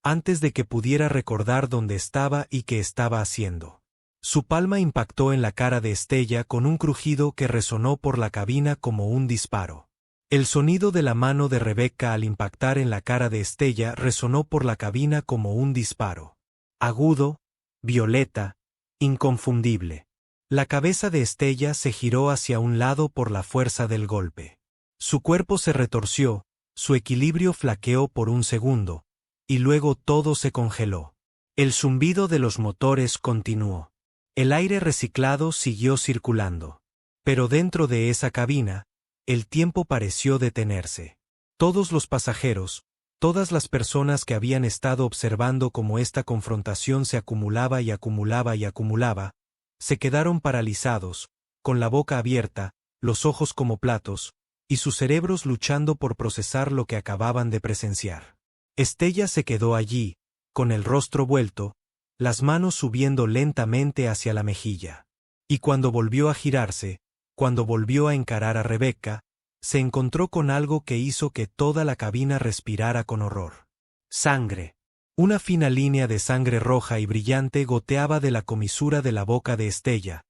Antes de que pudiera recordar dónde estaba y qué estaba haciendo. Su palma impactó en la cara de Estella con un crujido que resonó por la cabina como un disparo. El sonido de la mano de Rebecca al impactar en la cara de Estella resonó por la cabina como un disparo. Agudo, violeta, inconfundible. La cabeza de Estella se giró hacia un lado por la fuerza del golpe. Su cuerpo se retorció, su equilibrio flaqueó por un segundo, y luego todo se congeló. El zumbido de los motores continuó. El aire reciclado siguió circulando. Pero dentro de esa cabina, el tiempo pareció detenerse. Todos los pasajeros, todas las personas que habían estado observando cómo esta confrontación se acumulaba y acumulaba y acumulaba, se quedaron paralizados, con la boca abierta, los ojos como platos, y sus cerebros luchando por procesar lo que acababan de presenciar. Estella se quedó allí, con el rostro vuelto, las manos subiendo lentamente hacia la mejilla. Y cuando volvió a girarse, cuando volvió a encarar a Rebecca, se encontró con algo que hizo que toda la cabina respirara con horror. Sangre. Una fina línea de sangre roja y brillante goteaba de la comisura de la boca de Estella,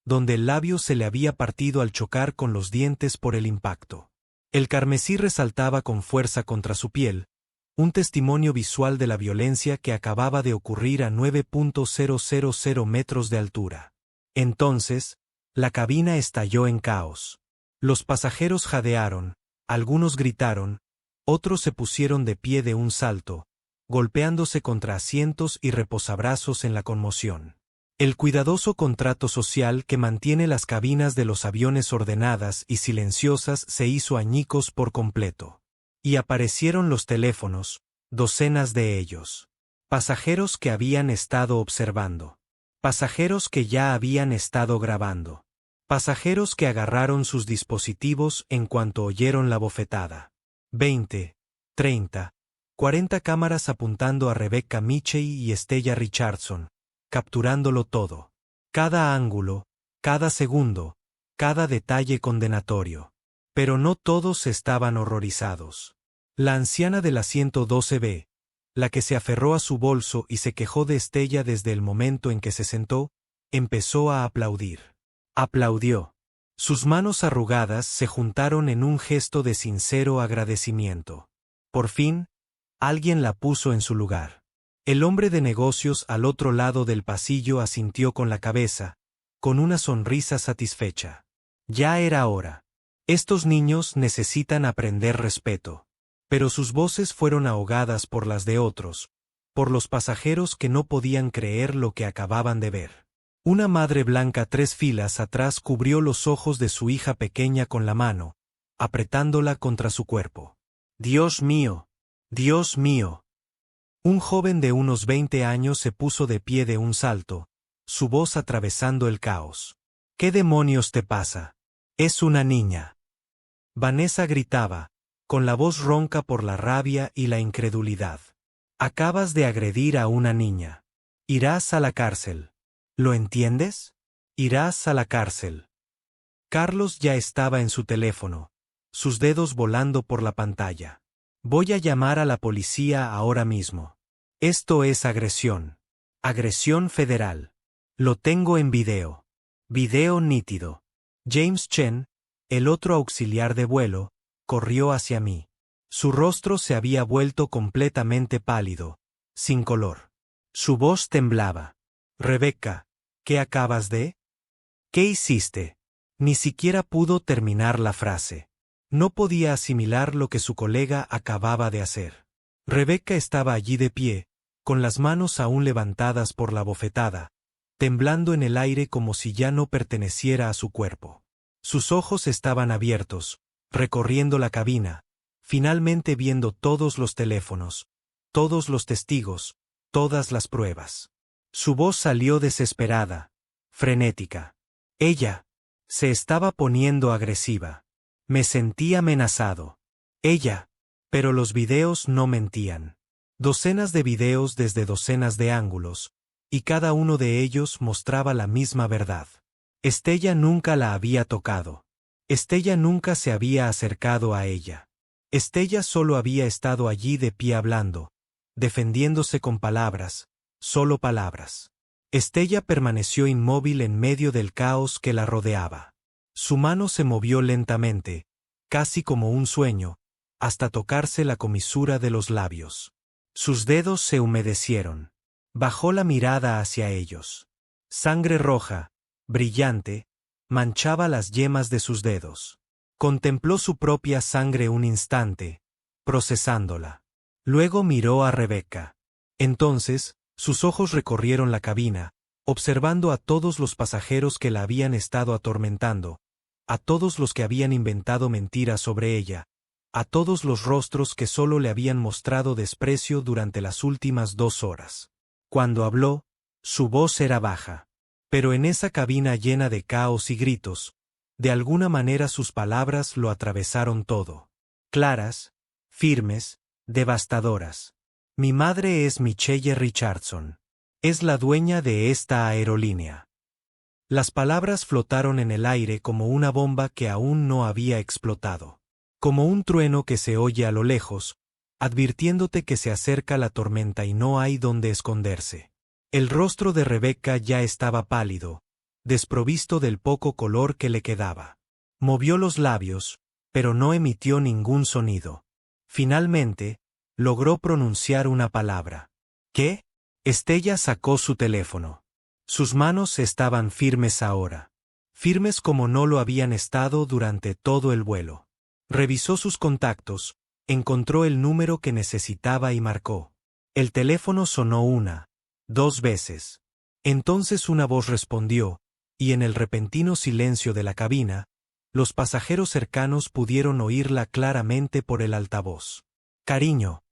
donde el labio se le había partido al chocar con los dientes por el impacto. El carmesí resaltaba con fuerza contra su piel, un testimonio visual de la violencia que acababa de ocurrir a 9.000 metros de altura. Entonces, La cabina estalló en caos. Los pasajeros jadearon, algunos gritaron, otros se pusieron de pie de un salto, golpeándose contra asientos y reposabrazos en la conmoción. El cuidadoso contrato social que mantiene las cabinas de los aviones ordenadas y silenciosas se hizo añicos por completo. Y aparecieron los teléfonos, docenas de ellos. Pasajeros que habían estado observando. Pasajeros que ya habían estado grabando. Pasajeros que agarraron sus dispositivos en cuanto oyeron la bofetada. 20, 30, 40 cámaras apuntando a Rebecca Mitchell y Stella Richardson, capturándolo todo. Cada ángulo, cada segundo, cada detalle condenatorio. Pero no todos estaban horrorizados. La anciana de la 112B, la que se aferró a su bolso y se quejó de Stella desde el momento en que se sentó, empezó a aplaudir. Aplaudió. Sus manos arrugadas se juntaron en un gesto de sincero agradecimiento. Por fin, alguien la puso en su lugar. El hombre de negocios al otro lado del pasillo asintió con la cabeza, con una sonrisa satisfecha. Ya era hora. Estos niños necesitan aprender respeto. Pero sus voces fueron ahogadas por las de otros, por los pasajeros que no podían creer lo que acababan de ver. Una madre blanca 3 filas atrás cubrió los ojos de su hija pequeña con la mano, apretándola contra su cuerpo. ¡Dios mío! ¡Dios mío! Un joven de unos 20 años se puso de pie de un salto, su voz atravesando el caos. ¿Qué demonios te pasa? Es una niña. Vanessa gritaba, con la voz ronca por la rabia y la incredulidad. Acabas de agredir a una niña. Irás a la cárcel. ¿Lo entiendes? Irás a la cárcel. Carlos ya estaba en su teléfono, sus dedos volando por la pantalla. Voy a llamar a la policía ahora mismo. Esto es agresión. Agresión federal. Lo tengo en video. Video nítido. James Chen, el otro auxiliar de vuelo, corrió hacia mí. Su rostro se había vuelto completamente pálido, sin color. Su voz temblaba. Rebecca, ¿qué acabas de? ¿Qué hiciste? Ni siquiera pudo terminar la frase. No podía asimilar lo que su colega acababa de hacer. Rebecca estaba allí de pie, con las manos aún levantadas por la bofetada, temblando en el aire como si ya no perteneciera a su cuerpo. Sus ojos estaban abiertos, recorriendo la cabina, finalmente viendo todos los teléfonos, todos los testigos, todas las pruebas. Su voz salió desesperada, frenética. Ella se estaba poniendo agresiva. Me sentí amenazado. Ella, pero los videos no mentían. Docenas de videos desde docenas de ángulos, y cada uno de ellos mostraba la misma verdad. Stella nunca la había tocado. Stella nunca se había acercado a ella. Stella solo había estado allí de pie hablando, defendiéndose con palabras, solo palabras. Stella permaneció inmóvil en medio del caos que la rodeaba. Su mano se movió lentamente, casi como un sueño, hasta tocarse la comisura de los labios. Sus dedos se humedecieron. Bajó la mirada hacia ellos. Sangre roja, brillante, manchaba las yemas de sus dedos. Contempló su propia sangre un instante, procesándola. Luego miró a Rebecca. Entonces, sus ojos recorrieron la cabina, observando a todos los pasajeros que la habían estado atormentando, a todos los que habían inventado mentiras sobre ella, a todos los rostros que solo le habían mostrado desprecio durante las últimas 2 horas. Cuando habló, su voz era baja. Pero en esa cabina llena de caos y gritos, de alguna manera sus palabras lo atravesaron todo. Claras, firmes, devastadoras. Mi madre es Michelle Richardson. Es la dueña de esta aerolínea. Las palabras flotaron en el aire como una bomba que aún no había explotado. Como un trueno que se oye a lo lejos, advirtiéndote que se acerca la tormenta y no hay donde esconderse. El rostro de Rebecca ya estaba pálido, desprovisto del poco color que le quedaba. Movió los labios, pero no emitió ningún sonido. Finalmente, logró pronunciar una palabra. ¿Qué? Stella sacó su teléfono. Sus manos estaban firmes ahora. firmes como no lo habían estado durante todo el vuelo. Revisó sus contactos, encontró el número que necesitaba y marcó. El teléfono sonó 1, 2 veces. Entonces una voz respondió, y en el repentino silencio de la cabina, los pasajeros cercanos pudieron oírla claramente por el altavoz. Cariño,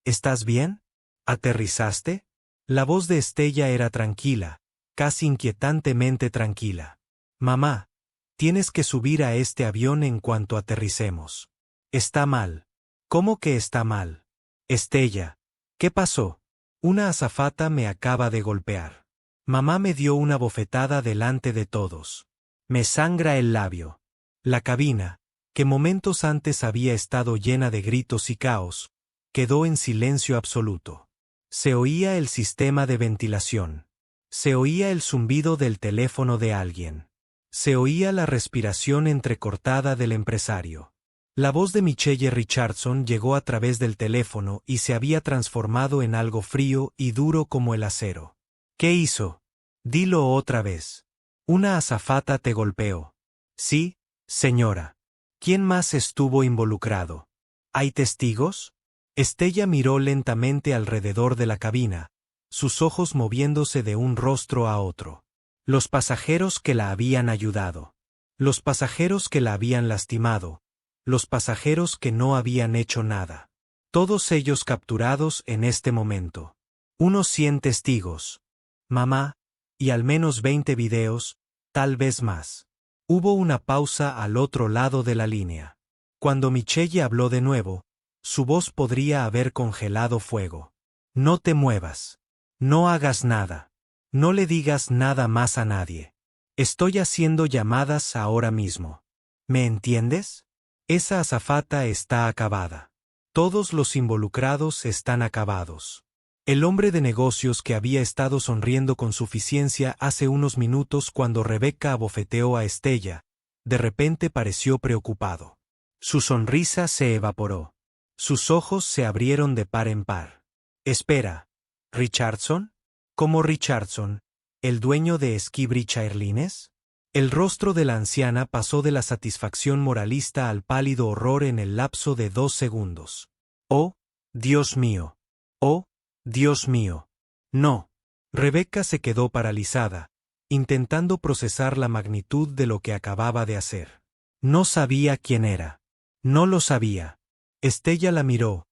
¿estás bien? ¿Aterrizaste? La voz de Estella era tranquila, casi inquietantemente tranquila. Mamá, tienes que subir a este avión en cuanto aterricemos. Está mal. ¿Cómo que está mal? Estella, ¿qué pasó? Una azafata me acaba de golpear. Mamá me dio una bofetada delante de todos. Me sangra el labio. La cabina, que momentos antes había estado llena de gritos y caos, quedó en silencio absoluto. Se oía el sistema de ventilación. Se oía el zumbido del teléfono de alguien. Se oía la respiración entrecortada del empresario. La voz de Michelle Richardson llegó a través del teléfono y se había transformado en algo frío y duro como el acero. ¿Qué hizo? Dilo otra vez. Una azafata te golpeó. Sí, señora. ¿Quién más estuvo involucrado? ¿Hay testigos? Estella miró lentamente alrededor de la cabina, sus ojos moviéndose de un rostro a otro. Los pasajeros que la habían ayudado. Los pasajeros que la habían lastimado. Los pasajeros que no habían hecho nada. Todos ellos capturados en este momento. Unos 100 testigos. Mamá, y al menos 20 videos, tal vez más. Hubo una pausa al otro lado de la línea. Cuando Michelle habló de nuevo, su voz podría haber congelado fuego. No te muevas. No hagas nada. No le digas nada más a nadie. Estoy haciendo llamadas ahora mismo. ¿Me entiendes? Esa azafata está acabada. Todos los involucrados están acabados. El hombre de negocios que había estado sonriendo con suficiencia hace unos minutos cuando Rebeca abofeteó a Estella, de repente pareció preocupado. Su sonrisa se evaporó. Sus ojos se abrieron de par en par. Espera, ¿Richardson? ¿Cómo Richardson, el dueño de Skybridge Airlines? El rostro de la anciana pasó de la satisfacción moralista al pálido horror en el lapso de 2 segundos. ¡Oh, Dios mío! ¡Oh, Dios mío! No. Rebeca se quedó paralizada, intentando procesar la magnitud de lo que acababa de hacer. No sabía quién era. No lo sabía. Estella la miró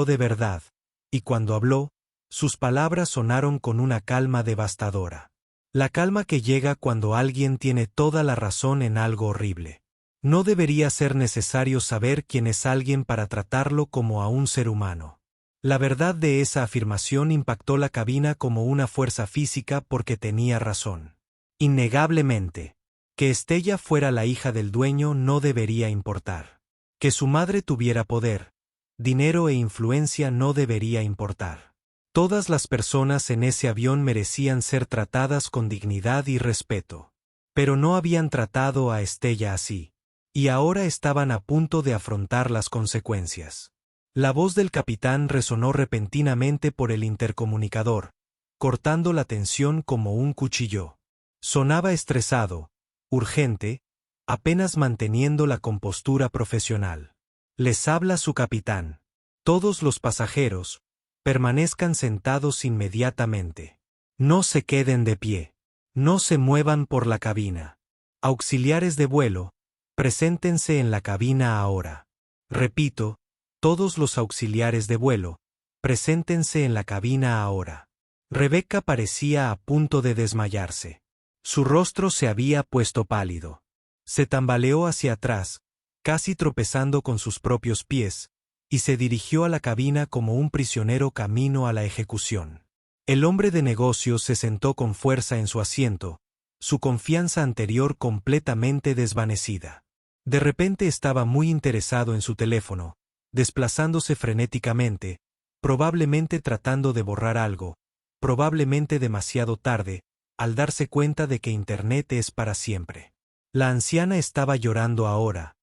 de verdad, y cuando habló, sus palabras sonaron con una calma devastadora. La calma que llega cuando alguien tiene toda la razón en algo horrible. No debería ser necesario saber quién es alguien para tratarlo como a un ser humano. La verdad de esa afirmación impactó la cabina como una fuerza física porque tenía razón. Innegablemente. Que Estella fuera la hija del dueño no debería importar. Que su madre tuviera poder, dinero e influencia no debería importar. Todas las personas en ese avión merecían ser tratadas con dignidad y respeto. Pero no habían tratado a Estella así. Y ahora estaban a punto de afrontar las consecuencias. La voz del capitán resonó repentinamente por el intercomunicador, cortando la tensión como un cuchillo. Sonaba estresado, urgente, apenas manteniendo la compostura profesional. Les habla su capitán. Todos los pasajeros, permanezcan sentados inmediatamente. No se queden de pie. No se muevan por la cabina. Auxiliares de vuelo, preséntense en la cabina ahora. Repito, todos los auxiliares de vuelo, preséntense en la cabina ahora. Rebeca parecía a punto de desmayarse. Su rostro se había puesto pálido. Se tambaleó hacia atrás, casi tropezando con sus propios pies, y se dirigió a la cabina como un prisionero camino a la ejecución. El hombre de negocios se sentó con fuerza en su asiento, su confianza anterior completamente desvanecida. De repente estaba muy interesado en su teléfono, desplazándose frenéticamente, probablemente tratando de borrar algo, probablemente demasiado tarde, al darse cuenta de que Internet es para siempre. La anciana estaba llorando ahora.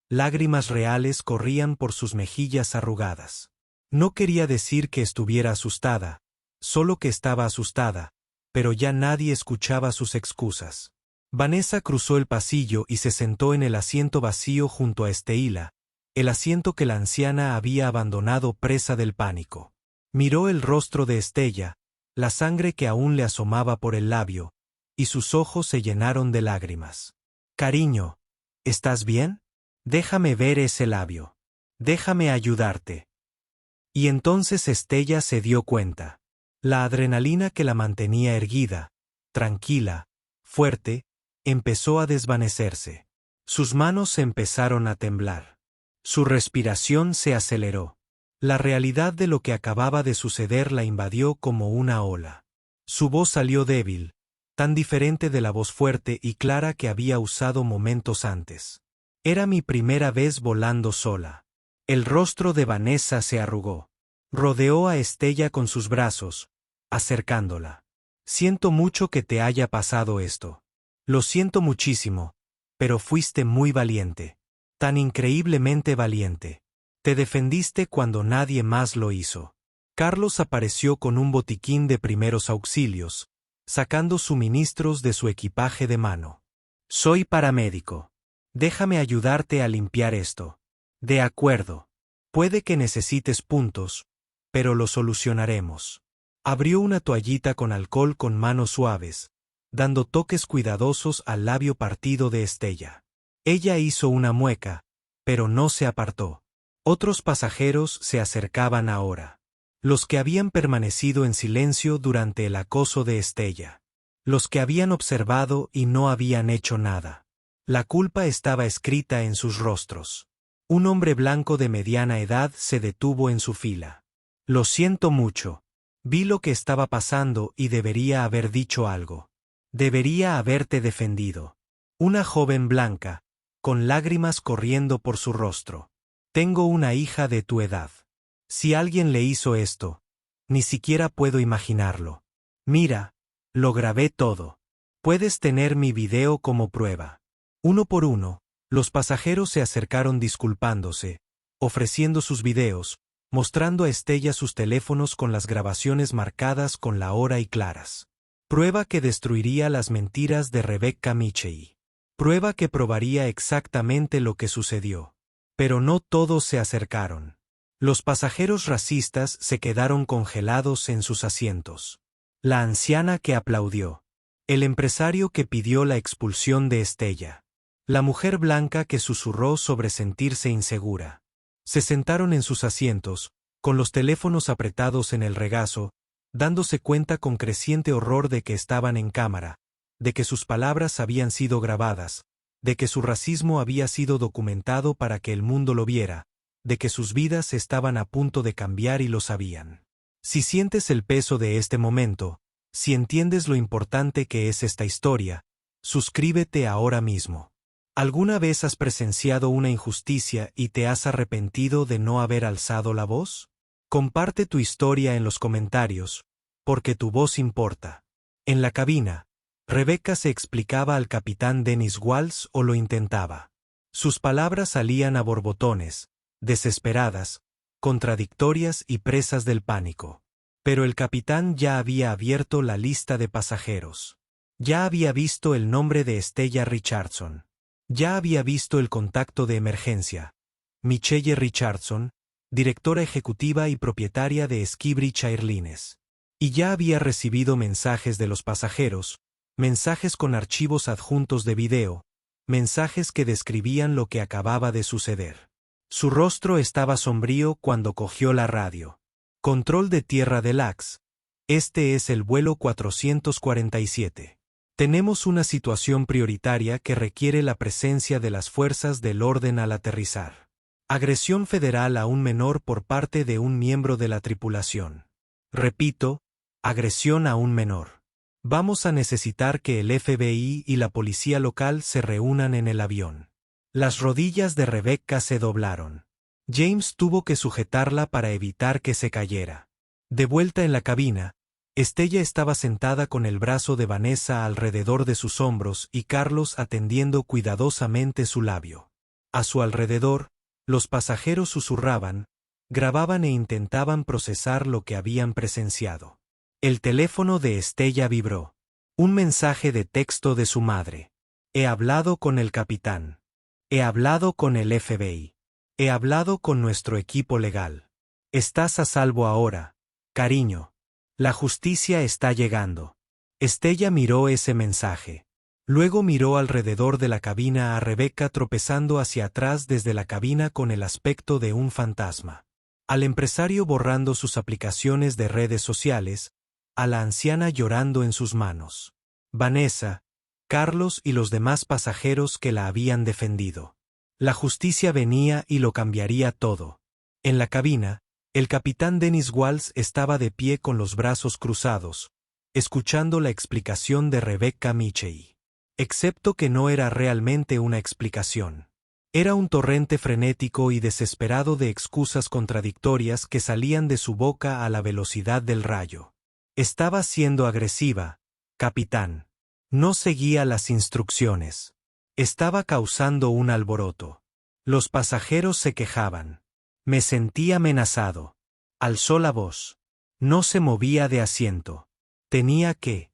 Lágrimas reales corrían por sus mejillas arrugadas. No quería decir que estuviera asustada, solo que estaba asustada, pero ya nadie escuchaba sus excusas. Vanessa cruzó el pasillo y se sentó en el asiento vacío junto a Estela, el asiento que la anciana había abandonado presa del pánico. Miró el rostro de Estella, la sangre que aún le asomaba por el labio, y sus ojos se llenaron de lágrimas. «Cariño, ¿estás bien? Déjame ver ese labio. Déjame ayudarte». Y entonces Estella se dio cuenta. La adrenalina que la mantenía erguida, tranquila, fuerte, empezó a desvanecerse. Sus manos empezaron a temblar. Su respiración se aceleró. La realidad de lo que acababa de suceder la invadió como una ola. Su voz salió débil, tan diferente de la voz fuerte y clara que había usado momentos antes. Era mi primera vez volando sola. El rostro de Vanessa se arrugó. Rodeó a Estella con sus brazos, acercándola. «Siento mucho que te haya pasado esto. Lo siento muchísimo, pero fuiste muy valiente. Tan increíblemente valiente. Te defendiste cuando nadie más lo hizo». Carlos apareció con un botiquín de primeros auxilios, sacando suministros de su equipaje de mano. «Soy paramédico. Déjame ayudarte a limpiar esto». «De acuerdo. Puede que necesites puntos, pero lo solucionaremos». Abrió una toallita con alcohol con manos suaves, dando toques cuidadosos al labio partido de Estella. Ella hizo una mueca, pero no se apartó. Otros pasajeros se acercaban ahora. Los que habían permanecido en silencio durante el acoso de Estella. Los que habían observado y no habían hecho nada. La culpa estaba escrita en sus rostros. Un hombre blanco de mediana edad se detuvo en su fila. «Lo siento mucho. Vi lo que estaba pasando y debería haber dicho algo. Debería haberte defendido». Una joven blanca, con lágrimas corriendo por su rostro. «Tengo una hija de tu edad. Si alguien le hizo esto, ni siquiera puedo imaginarlo. Mira, lo grabé todo. Puedes tener mi video como prueba». Uno por uno, los pasajeros se acercaron disculpándose, ofreciendo sus videos, mostrando a Estella sus teléfonos con las grabaciones marcadas con la hora y claras. Prueba que destruiría las mentiras de Rebecca Michei. Prueba que probaría exactamente lo que sucedió. Pero no todos se acercaron. Los pasajeros racistas se quedaron congelados en sus asientos. La anciana que aplaudió. El empresario que pidió la expulsión de Estella. La mujer blanca que susurró sobre sentirse insegura. Se sentaron en sus asientos, con los teléfonos apretados en el regazo, dándose cuenta con creciente horror de que estaban en cámara, de que sus palabras habían sido grabadas, de que su racismo había sido documentado para que el mundo lo viera, de que sus vidas estaban a punto de cambiar y lo sabían. Si sientes el peso de este momento, si entiendes lo importante que es esta historia, suscríbete ahora mismo. ¿Alguna vez has presenciado una injusticia y te has arrepentido de no haber alzado la voz? Comparte tu historia en los comentarios, porque tu voz importa. En la cabina, Rebecca se explicaba al capitán Dennis Walls o lo intentaba. Sus palabras salían a borbotones, desesperadas, contradictorias y presas del pánico. Pero el capitán ya había abierto la lista de pasajeros. Ya había visto el nombre de Estella Richardson. Ya había visto el contacto de emergencia. Michelle Richardson, directora ejecutiva y propietaria de Skybridge Airlines. Y ya había recibido mensajes de los pasajeros, mensajes con archivos adjuntos de video, mensajes que describían lo que acababa de suceder. Su rostro estaba sombrío cuando cogió la radio. Control de tierra de LAX. Este es el vuelo 447. Tenemos una situación prioritaria que requiere la presencia de las fuerzas del orden al aterrizar. Agresión federal a un menor por parte de un miembro de la tripulación. Repito, agresión a un menor. Vamos a necesitar que el FBI y la policía local se reúnan en el avión. Las rodillas de Rebecca se doblaron. James tuvo que sujetarla para evitar que se cayera. De vuelta en la cabina, Estella estaba sentada con el brazo de Vanessa alrededor de sus hombros y Carlos atendiendo cuidadosamente su labio. A su alrededor, los pasajeros susurraban, grababan e intentaban procesar lo que habían presenciado. El teléfono de Estella vibró. Un mensaje de texto de su madre. He hablado con el capitán. He hablado con el FBI. He hablado con nuestro equipo legal. Estás a salvo ahora, cariño. La justicia está llegando. Estella miró ese mensaje. Luego miró alrededor de la cabina a Rebecca tropezando hacia atrás desde la cabina con el aspecto de un fantasma. Al empresario borrando sus aplicaciones de redes sociales, a la anciana llorando en sus manos. Vanessa, Carlos y los demás pasajeros que la habían defendido. La justicia venía y lo cambiaría todo. En la cabina, el capitán Dennis Walls estaba de pie con los brazos cruzados, escuchando la explicación de Rebecca Mitchell. Excepto que no era realmente una explicación. Era un torrente frenético y desesperado de excusas contradictorias que salían de su boca a la velocidad del rayo. Estaba siendo agresiva, capitán. No seguía las instrucciones. Estaba causando un alboroto. Los pasajeros se quejaban. Me sentí amenazado. Alzó la voz. No se movía de asiento. Tenía que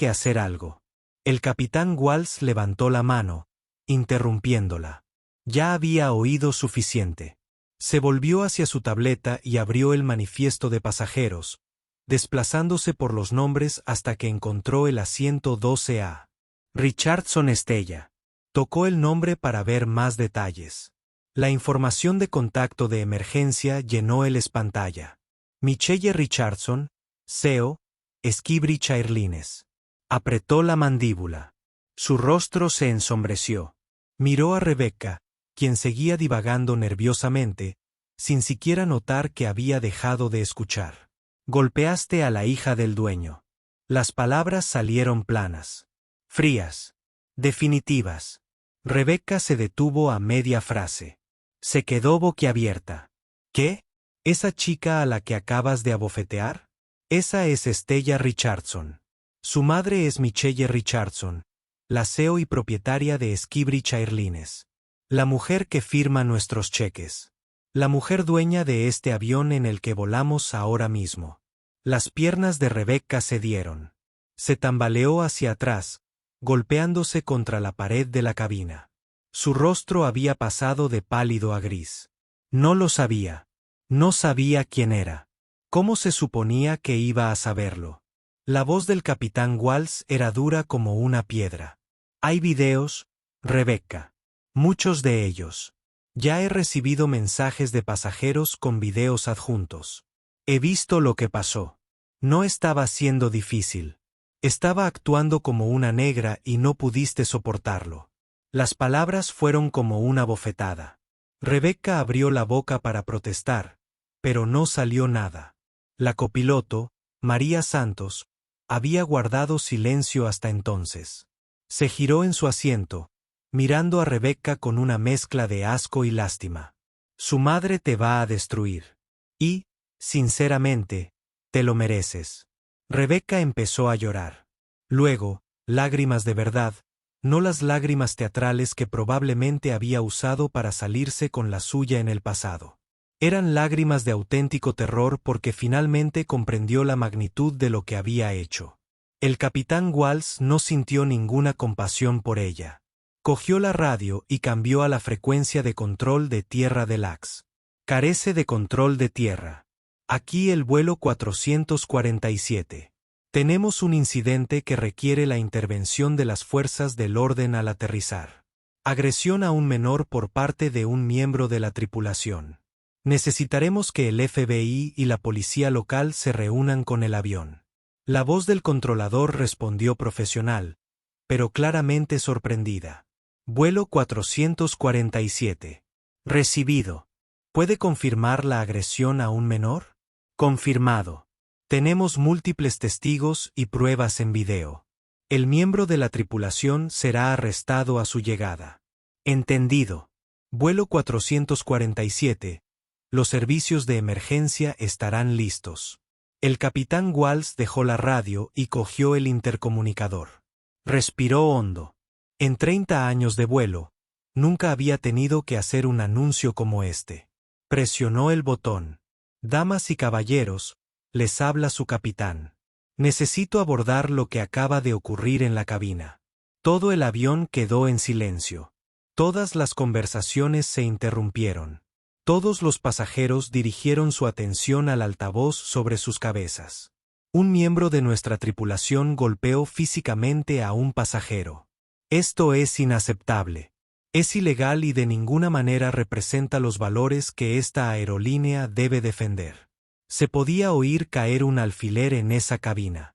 hacer algo. El capitán Walls levantó la mano, interrumpiéndola. Ya había oído suficiente. Se volvió hacia su tableta y abrió el manifiesto de pasajeros, desplazándose por los nombres hasta que encontró el asiento 12A. Richardson Estella. Tocó el nombre para ver más detalles. La información de contacto de emergencia llenó el espantalla. Michelle Richardson, CEO, Skybridge Airlines. Apretó la mandíbula. Su rostro se ensombreció. Miró a Rebecca, quien seguía divagando nerviosamente, sin siquiera notar que había dejado de escuchar. Golpeaste a la hija del dueño. Las palabras salieron planas. Frías. Definitivas. Rebecca se detuvo a media frase. Se quedó boquiabierta. ¿Qué? ¿Esa chica a la que acabas de abofetear? Esa es Estella Richardson. Su madre es Michelle Richardson, la CEO y propietaria de Skybridge Airlines. La mujer que firma nuestros cheques. La mujer dueña de este avión en el que volamos ahora mismo. Las piernas de Rebecca cedieron. Se tambaleó hacia atrás, golpeándose contra la pared de la cabina. Su rostro había pasado de pálido a gris. No lo sabía. No sabía quién era. ¿Cómo se suponía que iba a saberlo? La voz del capitán Walls era dura como una piedra. Hay videos, Rebecca. Muchos de ellos. Ya he recibido mensajes de pasajeros con videos adjuntos. He visto lo que pasó. No estaba siendo difícil. Estaba actuando como una negra y no pudiste soportarlo. Las palabras fueron como una bofetada. Rebecca abrió la boca para protestar, pero no salió nada. La copiloto, María Santos, había guardado silencio hasta entonces. Se giró en su asiento, mirando a Rebecca con una mezcla de asco y lástima. Su madre te va a destruir. Y, sinceramente, te lo mereces. Rebecca empezó a llorar. Luego, lágrimas de verdad, no las lágrimas teatrales que probablemente había usado para salirse con la suya en el pasado. Eran lágrimas de auténtico terror porque finalmente comprendió la magnitud de lo que había hecho. El capitán Walls no sintió ninguna compasión por ella. Cogió la radio y cambió a la frecuencia de control de tierra de LAX. Carece de control de tierra. Aquí el vuelo 447. Tenemos un incidente que requiere la intervención de las fuerzas del orden al aterrizar. Agresión a un menor por parte de un miembro de la tripulación. Necesitaremos que el FBI y la policía local se reúnan con el avión. La voz del controlador respondió profesional, pero claramente sorprendida. Vuelo 447. Recibido. ¿Puede confirmar la agresión a un menor? Confirmado. Tenemos múltiples testigos y pruebas en video. El miembro de la tripulación será arrestado a su llegada. Entendido. Vuelo 447. Los servicios de emergencia estarán listos. El capitán Walls dejó la radio y cogió el intercomunicador. Respiró hondo. En 30 años de vuelo, nunca había tenido que hacer un anuncio como este. Presionó el botón. Damas y caballeros, les habla su capitán. Necesito abordar lo que acaba de ocurrir en la cabina. Todo el avión quedó en silencio. Todas las conversaciones se interrumpieron. Todos los pasajeros dirigieron su atención al altavoz sobre sus cabezas. Un miembro de nuestra tripulación golpeó físicamente a un pasajero. Esto es inaceptable. Es ilegal y de ninguna manera representa los valores que esta aerolínea debe defender. Se podía oír caer un alfiler en esa cabina.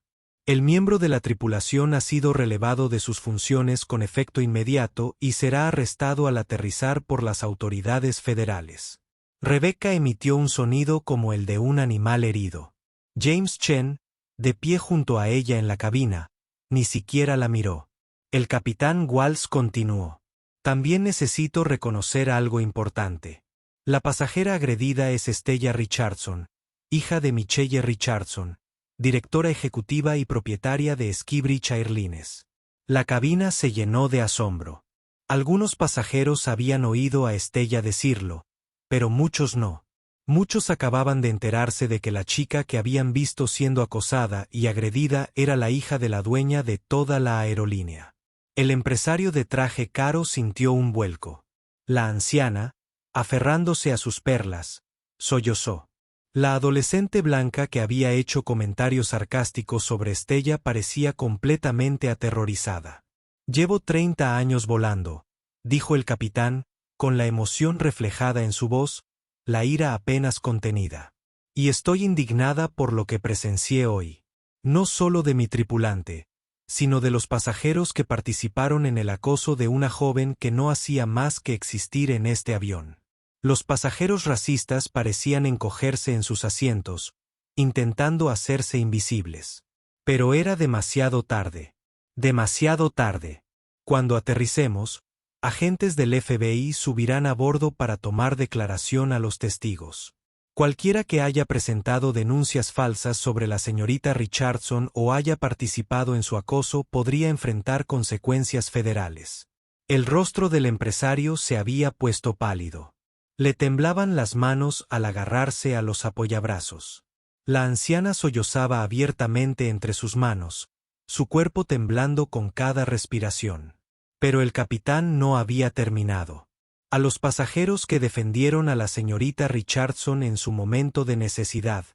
El miembro de la tripulación ha sido relevado de sus funciones con efecto inmediato y será arrestado al aterrizar por las autoridades federales. Rebecca emitió un sonido como el de un animal herido. James Chen, de pie junto a ella en la cabina, ni siquiera la miró. El capitán Walsh continuó. También necesito reconocer algo importante. La pasajera agredida es Stella Richardson, hija de Michelle Richardson, directora ejecutiva y propietaria de Skybridge Airlines. La cabina se llenó de asombro. Algunos pasajeros habían oído a Stella decirlo, pero muchos no. Muchos acababan de enterarse de que la chica que habían visto siendo acosada y agredida era la hija de la dueña de toda la aerolínea. El empresario de traje caro sintió un vuelco. La anciana, aferrándose a sus perlas, sollozó. La adolescente blanca que había hecho comentarios sarcásticos sobre Stella parecía completamente aterrorizada. «Llevo 30 años volando», dijo el capitán, con la emoción reflejada en su voz, la ira apenas contenida. «Y estoy indignada por lo que presencié hoy. No solo de mi tripulante, sino de los pasajeros que participaron en el acoso de una joven que no hacía más que existir en este avión». Los pasajeros racistas parecían encogerse en sus asientos, intentando hacerse invisibles. Pero era demasiado tarde. Demasiado tarde. Cuando aterricemos, agentes del FBI subirán a bordo para tomar declaración a los testigos. Cualquiera que haya presentado denuncias falsas sobre la señorita Richardson o haya participado en su acoso podría enfrentar consecuencias federales. El rostro del empresario se había puesto pálido. Le temblaban las manos al agarrarse a los apoyabrazos. La anciana sollozaba abiertamente entre sus manos, su cuerpo temblando con cada respiración. Pero el capitán no había terminado. A los pasajeros que defendieron a la señorita Richardson en su momento de necesidad,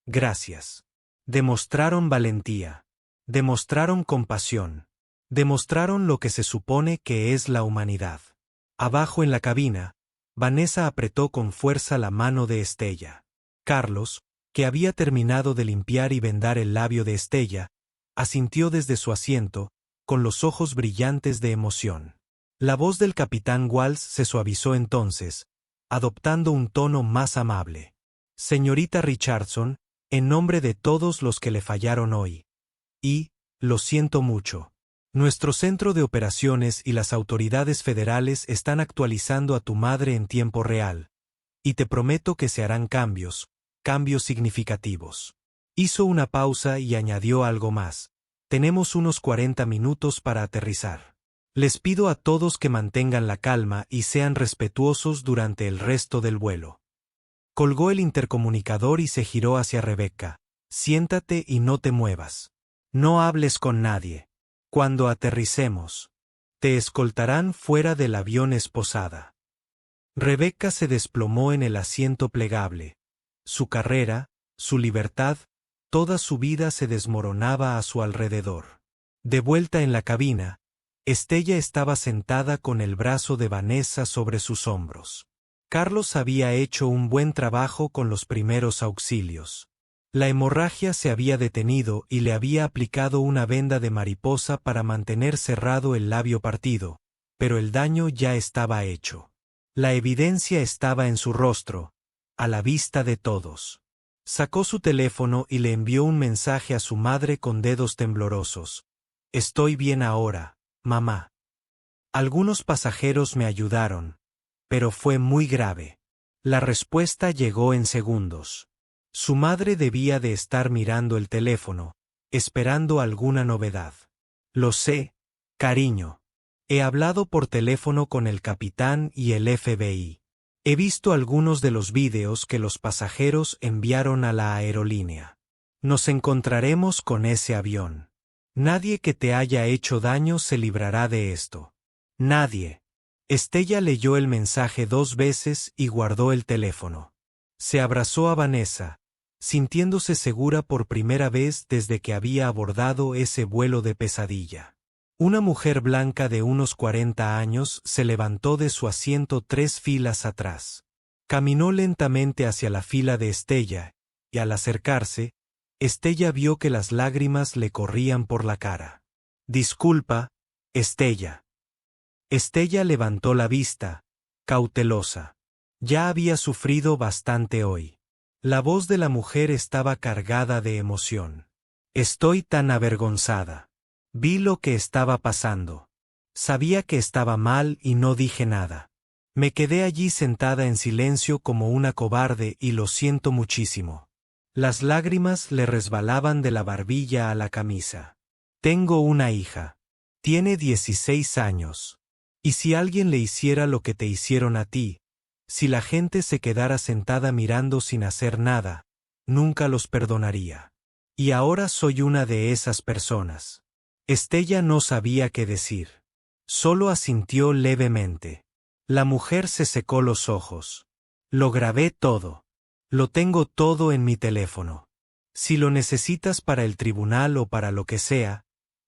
gracias. Demostraron valentía. Demostraron compasión. Demostraron lo que se supone que es la humanidad. Abajo en la cabina, Vanessa apretó con fuerza la mano de Stella. Carlos, que había terminado de limpiar y vendar el labio de Stella, asintió desde su asiento, con los ojos brillantes de emoción. La voz del capitán Walsh se suavizó entonces, adoptando un tono más amable. «Señorita Richardson, en nombre de todos los que le fallaron hoy. Y, lo siento mucho. Nuestro centro de operaciones y las autoridades federales están actualizando a tu madre en tiempo real, y te prometo que se harán cambios significativos». Hizo una pausa y añadió algo más. «Tenemos unos 40 minutos para aterrizar. Les pido a todos que mantengan la calma y sean respetuosos durante el resto del vuelo». Colgó el intercomunicador y se giró hacia Rebecca. «Siéntate y no te muevas. No hables con nadie. Cuando aterricemos, te escoltarán fuera del avión esposada». Rebecca se desplomó en el asiento plegable. Su carrera, su libertad, toda su vida se desmoronaba a su alrededor. De vuelta en la cabina, Stella estaba sentada con el brazo de Vanessa sobre sus hombros. Carlos había hecho un buen trabajo con los primeros auxilios. La hemorragia se había detenido y le había aplicado una venda de mariposa para mantener cerrado el labio partido, pero el daño ya estaba hecho. La evidencia estaba en su rostro, a la vista de todos. Sacó su teléfono y le envió un mensaje a su madre con dedos temblorosos. «Estoy bien ahora, mamá. Algunos pasajeros me ayudaron, pero fue muy grave». La respuesta llegó en segundos. Su madre debía de estar mirando el teléfono, esperando alguna novedad. «Lo sé, cariño. He hablado por teléfono con el capitán y el FBI. He visto algunos de los vídeos que los pasajeros enviaron a la aerolínea. Nos encontraremos con ese avión. Nadie que te haya hecho daño se librará de esto. Nadie. Estella leyó el mensaje 2 veces y guardó el teléfono. Se abrazó a Vanessa, sintiéndose segura por primera vez desde que había abordado ese vuelo de pesadilla. Una mujer blanca de unos 40 años se levantó de su asiento 3 filas atrás. Caminó lentamente hacia la fila de Estella, y al acercarse, Estella vio que las lágrimas le corrían por la cara. «Disculpa, Estella». Estella levantó la vista, cautelosa. Ya había sufrido bastante hoy. La voz de la mujer estaba cargada de emoción. «Estoy tan avergonzada. Vi lo que estaba pasando. Sabía que estaba mal y no dije nada. Me quedé allí sentada en silencio como una cobarde y lo siento muchísimo». Las lágrimas le resbalaban de la barbilla a la camisa. «Tengo una hija. Tiene 16 años. Y si alguien le hiciera lo que te hicieron a ti, si la gente se quedara sentada mirando sin hacer nada, nunca los perdonaría. Y ahora soy una de esas personas». Estella no sabía qué decir. Solo asintió levemente. La mujer se secó los ojos. «Lo grabé todo. Lo tengo todo en mi teléfono. Si lo necesitas para el tribunal o para lo que sea,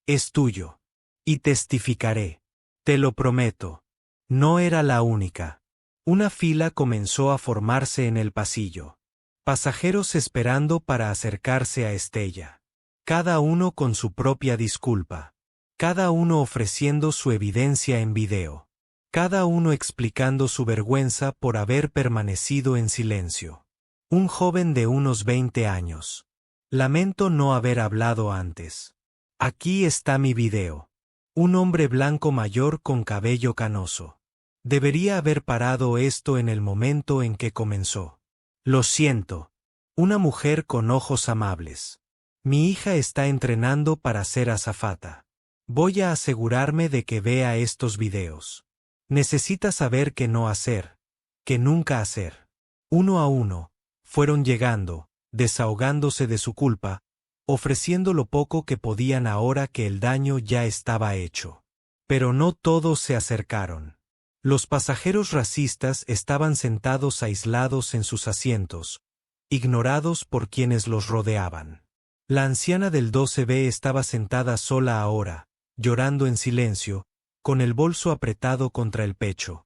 es tuyo. Y testificaré. Te lo prometo». No era la única. Una fila comenzó a formarse en el pasillo. Pasajeros esperando para acercarse a Estella. Cada uno con su propia disculpa. Cada uno ofreciendo su evidencia en video. Cada uno explicando su vergüenza por haber permanecido en silencio. Un joven de unos 20 años. «Lamento no haber hablado antes. Aquí está mi video». Un hombre blanco mayor con cabello canoso. «Debería haber parado esto en el momento en que comenzó. Lo siento». Una mujer con ojos amables. «Mi hija está entrenando para ser azafata. Voy a asegurarme de que vea estos videos. Necesita saber qué no hacer, qué nunca hacer». Uno a uno, fueron llegando, desahogándose de su culpa, ofreciendo lo poco que podían ahora que el daño ya estaba hecho. Pero no todos se acercaron. Los pasajeros racistas estaban sentados aislados en sus asientos, ignorados por quienes los rodeaban. La anciana del 12B estaba sentada sola ahora, llorando en silencio, con el bolso apretado contra el pecho.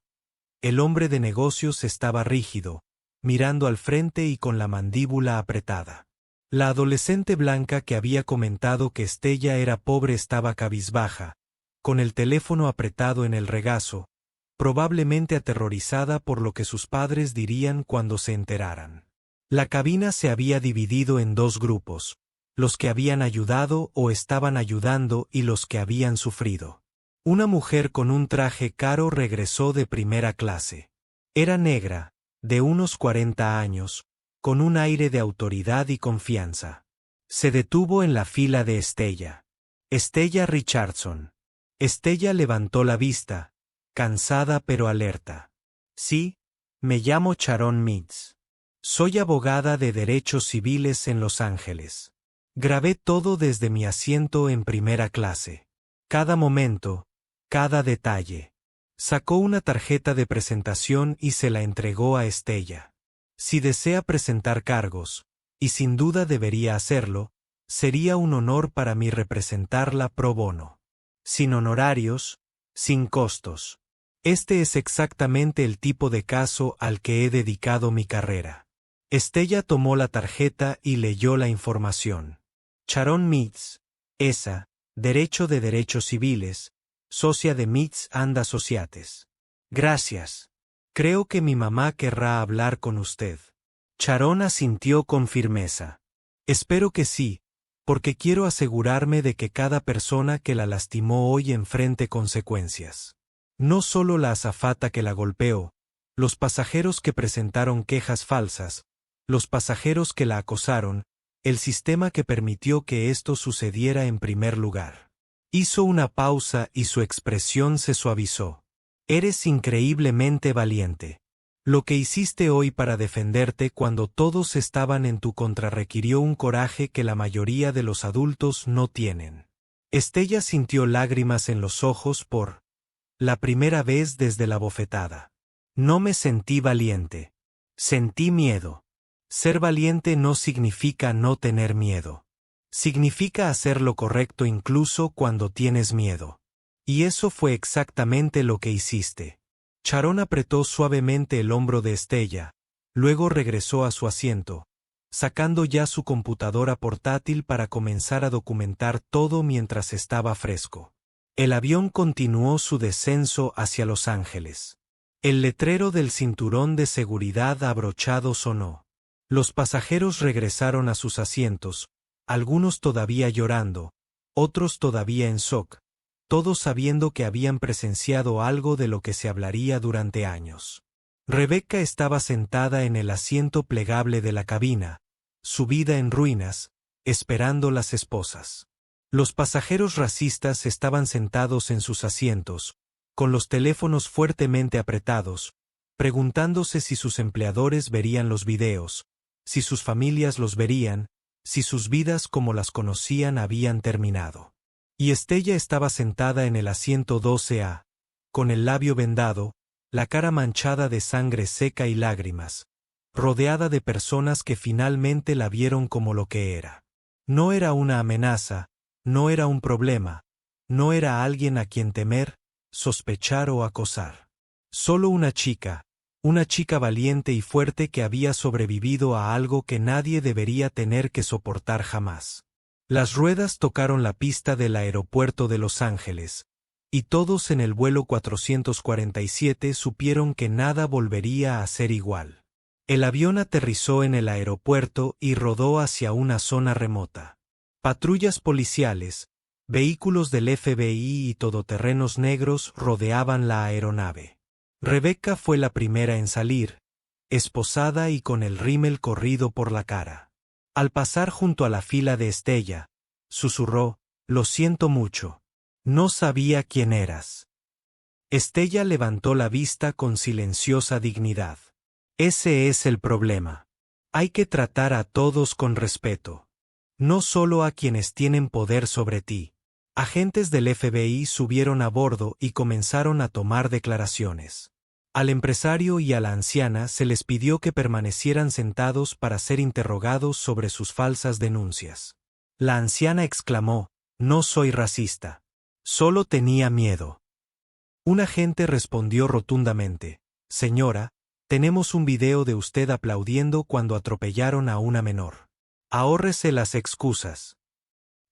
El hombre de negocios estaba rígido, mirando al frente y con la mandíbula apretada. La adolescente blanca que había comentado que Estella era pobre estaba cabizbaja, con el teléfono apretado en el regazo, probablemente aterrorizada por lo que sus padres dirían cuando se enteraran. La cabina se había dividido en 2 grupos, los que habían ayudado o estaban ayudando y los que habían sufrido. Una mujer con un traje caro regresó de primera clase. Era negra, de unos 40 años, con un aire de autoridad y confianza. Se detuvo en la fila de Estella. Estella Richardson. Estella levantó la vista, cansada pero alerta. «Sí, me llamo Sharon Meads. Soy abogada de derechos civiles en Los Ángeles. Grabé todo desde mi asiento en primera clase. Cada momento, cada detalle». Sacó una tarjeta de presentación y se la entregó a Estella. «Si desea presentar cargos, y sin duda debería hacerlo, sería un honor para mí representarla pro bono. Sin honorarios, sin costos. Este es exactamente el tipo de caso al que he dedicado mi carrera». Estella tomó la tarjeta y leyó la información. Sharon Meads, ESA, Derecho de Derechos Civiles, socia de Meads and Associates. «Gracias. Creo que mi mamá querrá hablar con usted». Sharon asintió con firmeza. «Espero que sí, porque quiero asegurarme de que cada persona que la lastimó hoy enfrente consecuencias. No solo la azafata que la golpeó, los pasajeros que presentaron quejas falsas, los pasajeros que la acosaron, el sistema que permitió que esto sucediera en primer lugar». Hizo una pausa y su expresión se suavizó. «Eres increíblemente valiente. Lo que hiciste hoy para defenderte cuando todos estaban en tu contra requirió un coraje que la mayoría de los adultos no tienen». Estella sintió lágrimas en los ojos por la primera vez desde la bofetada. No me sentí valiente. Sentí miedo. Ser valiente no significa no tener miedo. Significa hacer lo correcto incluso cuando tienes miedo. Y eso fue exactamente lo que hiciste. Sharon apretó suavemente el hombro de Estella, luego regresó a su asiento, sacando ya su computadora portátil para comenzar a documentar todo mientras estaba fresco. El avión continuó su descenso hacia Los Ángeles. El letrero del cinturón de seguridad abrochado sonó. Los pasajeros regresaron a sus asientos, algunos todavía llorando, otros todavía en shock, todos sabiendo que habían presenciado algo de lo que se hablaría durante años. Rebecca estaba sentada en el asiento plegable de la cabina, su vida en ruinas, esperando las esposas. Los pasajeros racistas estaban sentados en sus asientos, con los teléfonos fuertemente apretados, preguntándose si sus empleadores verían los videos, si sus familias los verían, si sus vidas como las conocían habían terminado. Y Estella estaba sentada en el asiento 12A, con el labio vendado, la cara manchada de sangre seca y lágrimas, rodeada de personas que finalmente la vieron como lo que era. No era una amenaza, no era un problema, no era alguien a quien temer, sospechar o acosar. Solo una chica valiente y fuerte que había sobrevivido a algo que nadie debería tener que soportar jamás. Las ruedas tocaron la pista del aeropuerto de Los Ángeles, y todos en el vuelo 447 supieron que nada volvería a ser igual. El avión aterrizó en el aeropuerto y rodó hacia una zona remota. Patrullas policiales, vehículos del FBI y todoterrenos negros rodeaban la aeronave. Rebecca fue la primera en salir, esposada y con el rímel corrido por la cara. Al pasar junto a la fila de Estella, susurró, «Lo siento mucho. No sabía quién eras». Estella levantó la vista con silenciosa dignidad. Ese es el problema. Hay que tratar a todos con respeto. No solo a quienes tienen poder sobre ti. Agentes del FBI subieron a bordo y comenzaron a tomar declaraciones. Al empresario y a la anciana se les pidió que permanecieran sentados para ser interrogados sobre sus falsas denuncias. La anciana exclamó, «No soy racista. Solo tenía miedo». Un agente respondió rotundamente, «Señora, tenemos un video de usted aplaudiendo cuando atropellaron a una menor. Ahórrese las excusas».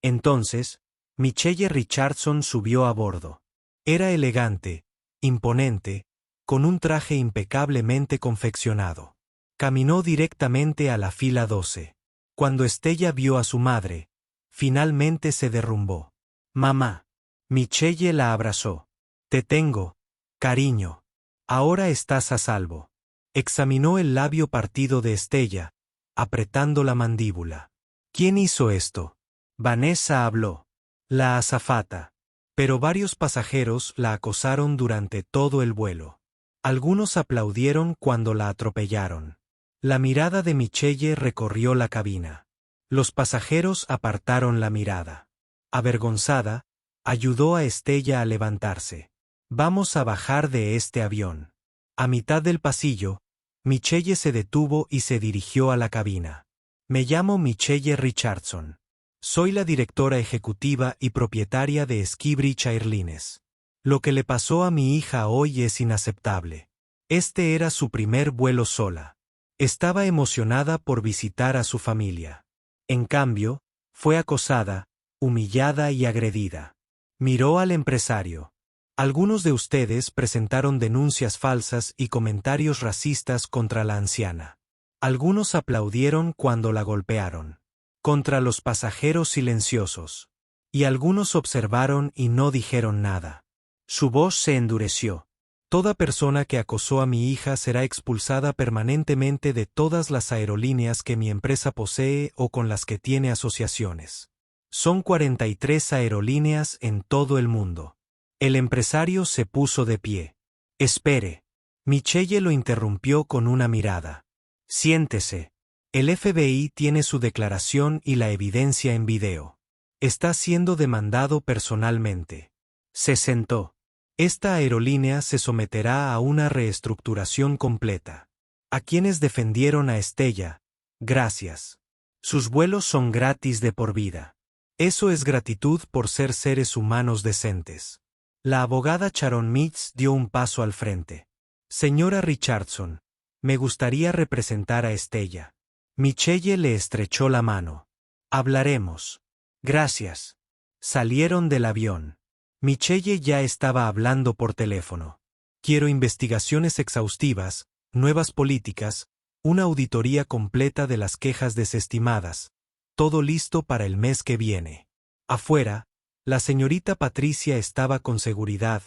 Entonces, Michelle Richardson subió a bordo. Era elegante, imponente, con un traje impecablemente confeccionado. Caminó directamente a la fila 12. Cuando Estella vio a su madre, finalmente se derrumbó. «Mamá». Michelle la abrazó. «Te tengo, cariño. Ahora estás a salvo». Examinó el labio partido de Estella, apretando la mandíbula. «¿Quién hizo esto?» Vanessa habló. «La azafata». Pero varios pasajeros la acosaron durante todo el vuelo. Algunos aplaudieron cuando la atropellaron. La mirada de Michelle recorrió la cabina. Los pasajeros apartaron la mirada. Avergonzada, ayudó a Estella a levantarse. «Vamos a bajar de este avión». A mitad del pasillo, Michelle se detuvo y se dirigió a la cabina. «Me llamo Michelle Richardson. Soy la directora ejecutiva y propietaria de Skybridge Airlines. Lo que le pasó a mi hija hoy es inaceptable. Este era su primer vuelo sola. Estaba emocionada por visitar a su familia. En cambio, fue acosada, humillada y agredida». Miró al empresario. «Algunos de ustedes presentaron denuncias falsas y comentarios racistas contra la anciana. Algunos aplaudieron cuando la golpearon. Contra los pasajeros silenciosos. Y algunos observaron y no dijeron nada». Su voz se endureció. «Toda persona que acosó a mi hija será expulsada permanentemente de todas las aerolíneas que mi empresa posee o con las que tiene asociaciones. Son 43 aerolíneas en todo el mundo». El empresario se puso de pie. «Espere». Michelle lo interrumpió con una mirada. «Siéntese. El FBI tiene su declaración y la evidencia en video. Está siendo demandado personalmente. Se sentó. Esta aerolínea se someterá a una reestructuración completa. A quienes defendieron a Estella, gracias. Sus vuelos son gratis de por vida. Eso es gratitud por ser seres humanos decentes. La abogada Sharon Mitz dio un paso al frente. Señora Richardson, me gustaría representar a Estella. Michelle le estrechó la mano. Hablaremos. Gracias. Salieron del avión. Michelle ya estaba hablando por teléfono. Quiero investigaciones exhaustivas, nuevas políticas, una auditoría completa de las quejas desestimadas. Todo listo para el mes que viene. Afuera, la señorita Patricia estaba con seguridad,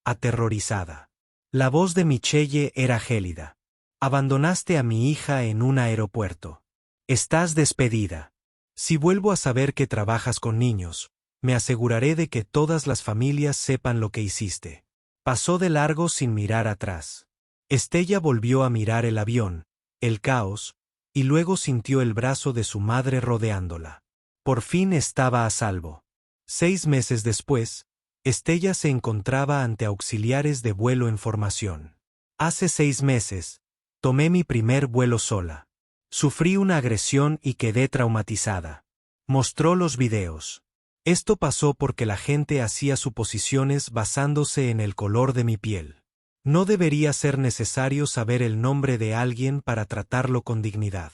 aterrorizada. La voz de Michelle era gélida. Abandonaste a mi hija en un aeropuerto. Estás despedida. Si vuelvo a saber que trabajas con niños, me aseguraré de que todas las familias sepan lo que hiciste. Pasó de largo sin mirar atrás. Estella volvió a mirar el avión, el caos, y luego sintió el brazo de su madre rodeándola. Por fin estaba a salvo. 6 meses después, Estella se encontraba ante auxiliares de vuelo en formación. Hace 6 meses, tomé mi primer vuelo sola. Sufrí una agresión y quedé traumatizada. Mostró los videos. Esto pasó porque la gente hacía suposiciones basándose en el color de mi piel. No debería ser necesario saber el nombre de alguien para tratarlo con dignidad.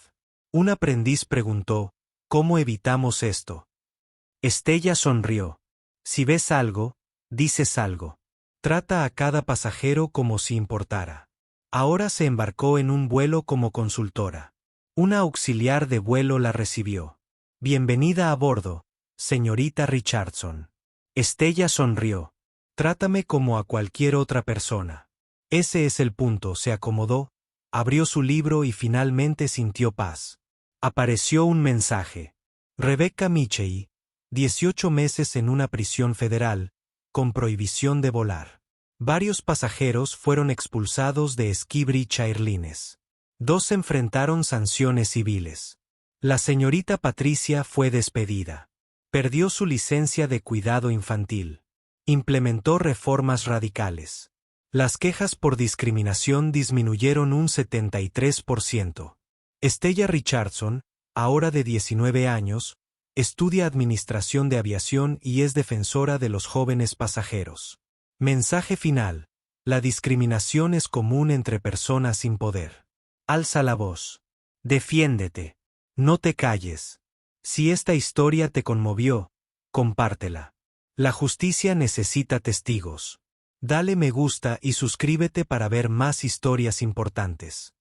Un aprendiz preguntó, ¿cómo evitamos esto? Estella sonrió. Si ves algo, dices algo. Trata a cada pasajero como si importara. Ahora se embarcó en un vuelo como consultora. Una auxiliar de vuelo la recibió. Bienvenida a bordo, señorita Richardson. Estella sonrió. Trátame como a cualquier otra persona. Ese es el punto. Se acomodó, abrió su libro y finalmente sintió paz. Apareció un mensaje. Rebecca Michelle, 18 meses en una prisión federal, con prohibición de volar. Varios pasajeros fueron expulsados de Skybridge Airlines. 2 enfrentaron sanciones civiles. La señorita Patricia fue despedida. Perdió su licencia de cuidado infantil. Implementó reformas radicales. Las quejas por discriminación disminuyeron un 73%. Estella Richardson, ahora de 19 años, estudia administración de aviación y es defensora de los jóvenes pasajeros. Mensaje final. La discriminación es común entre personas sin poder. Alza la voz. Defiéndete. No te calles. Si esta historia te conmovió, compártela. La justicia necesita testigos. Dale me gusta y suscríbete para ver más historias importantes.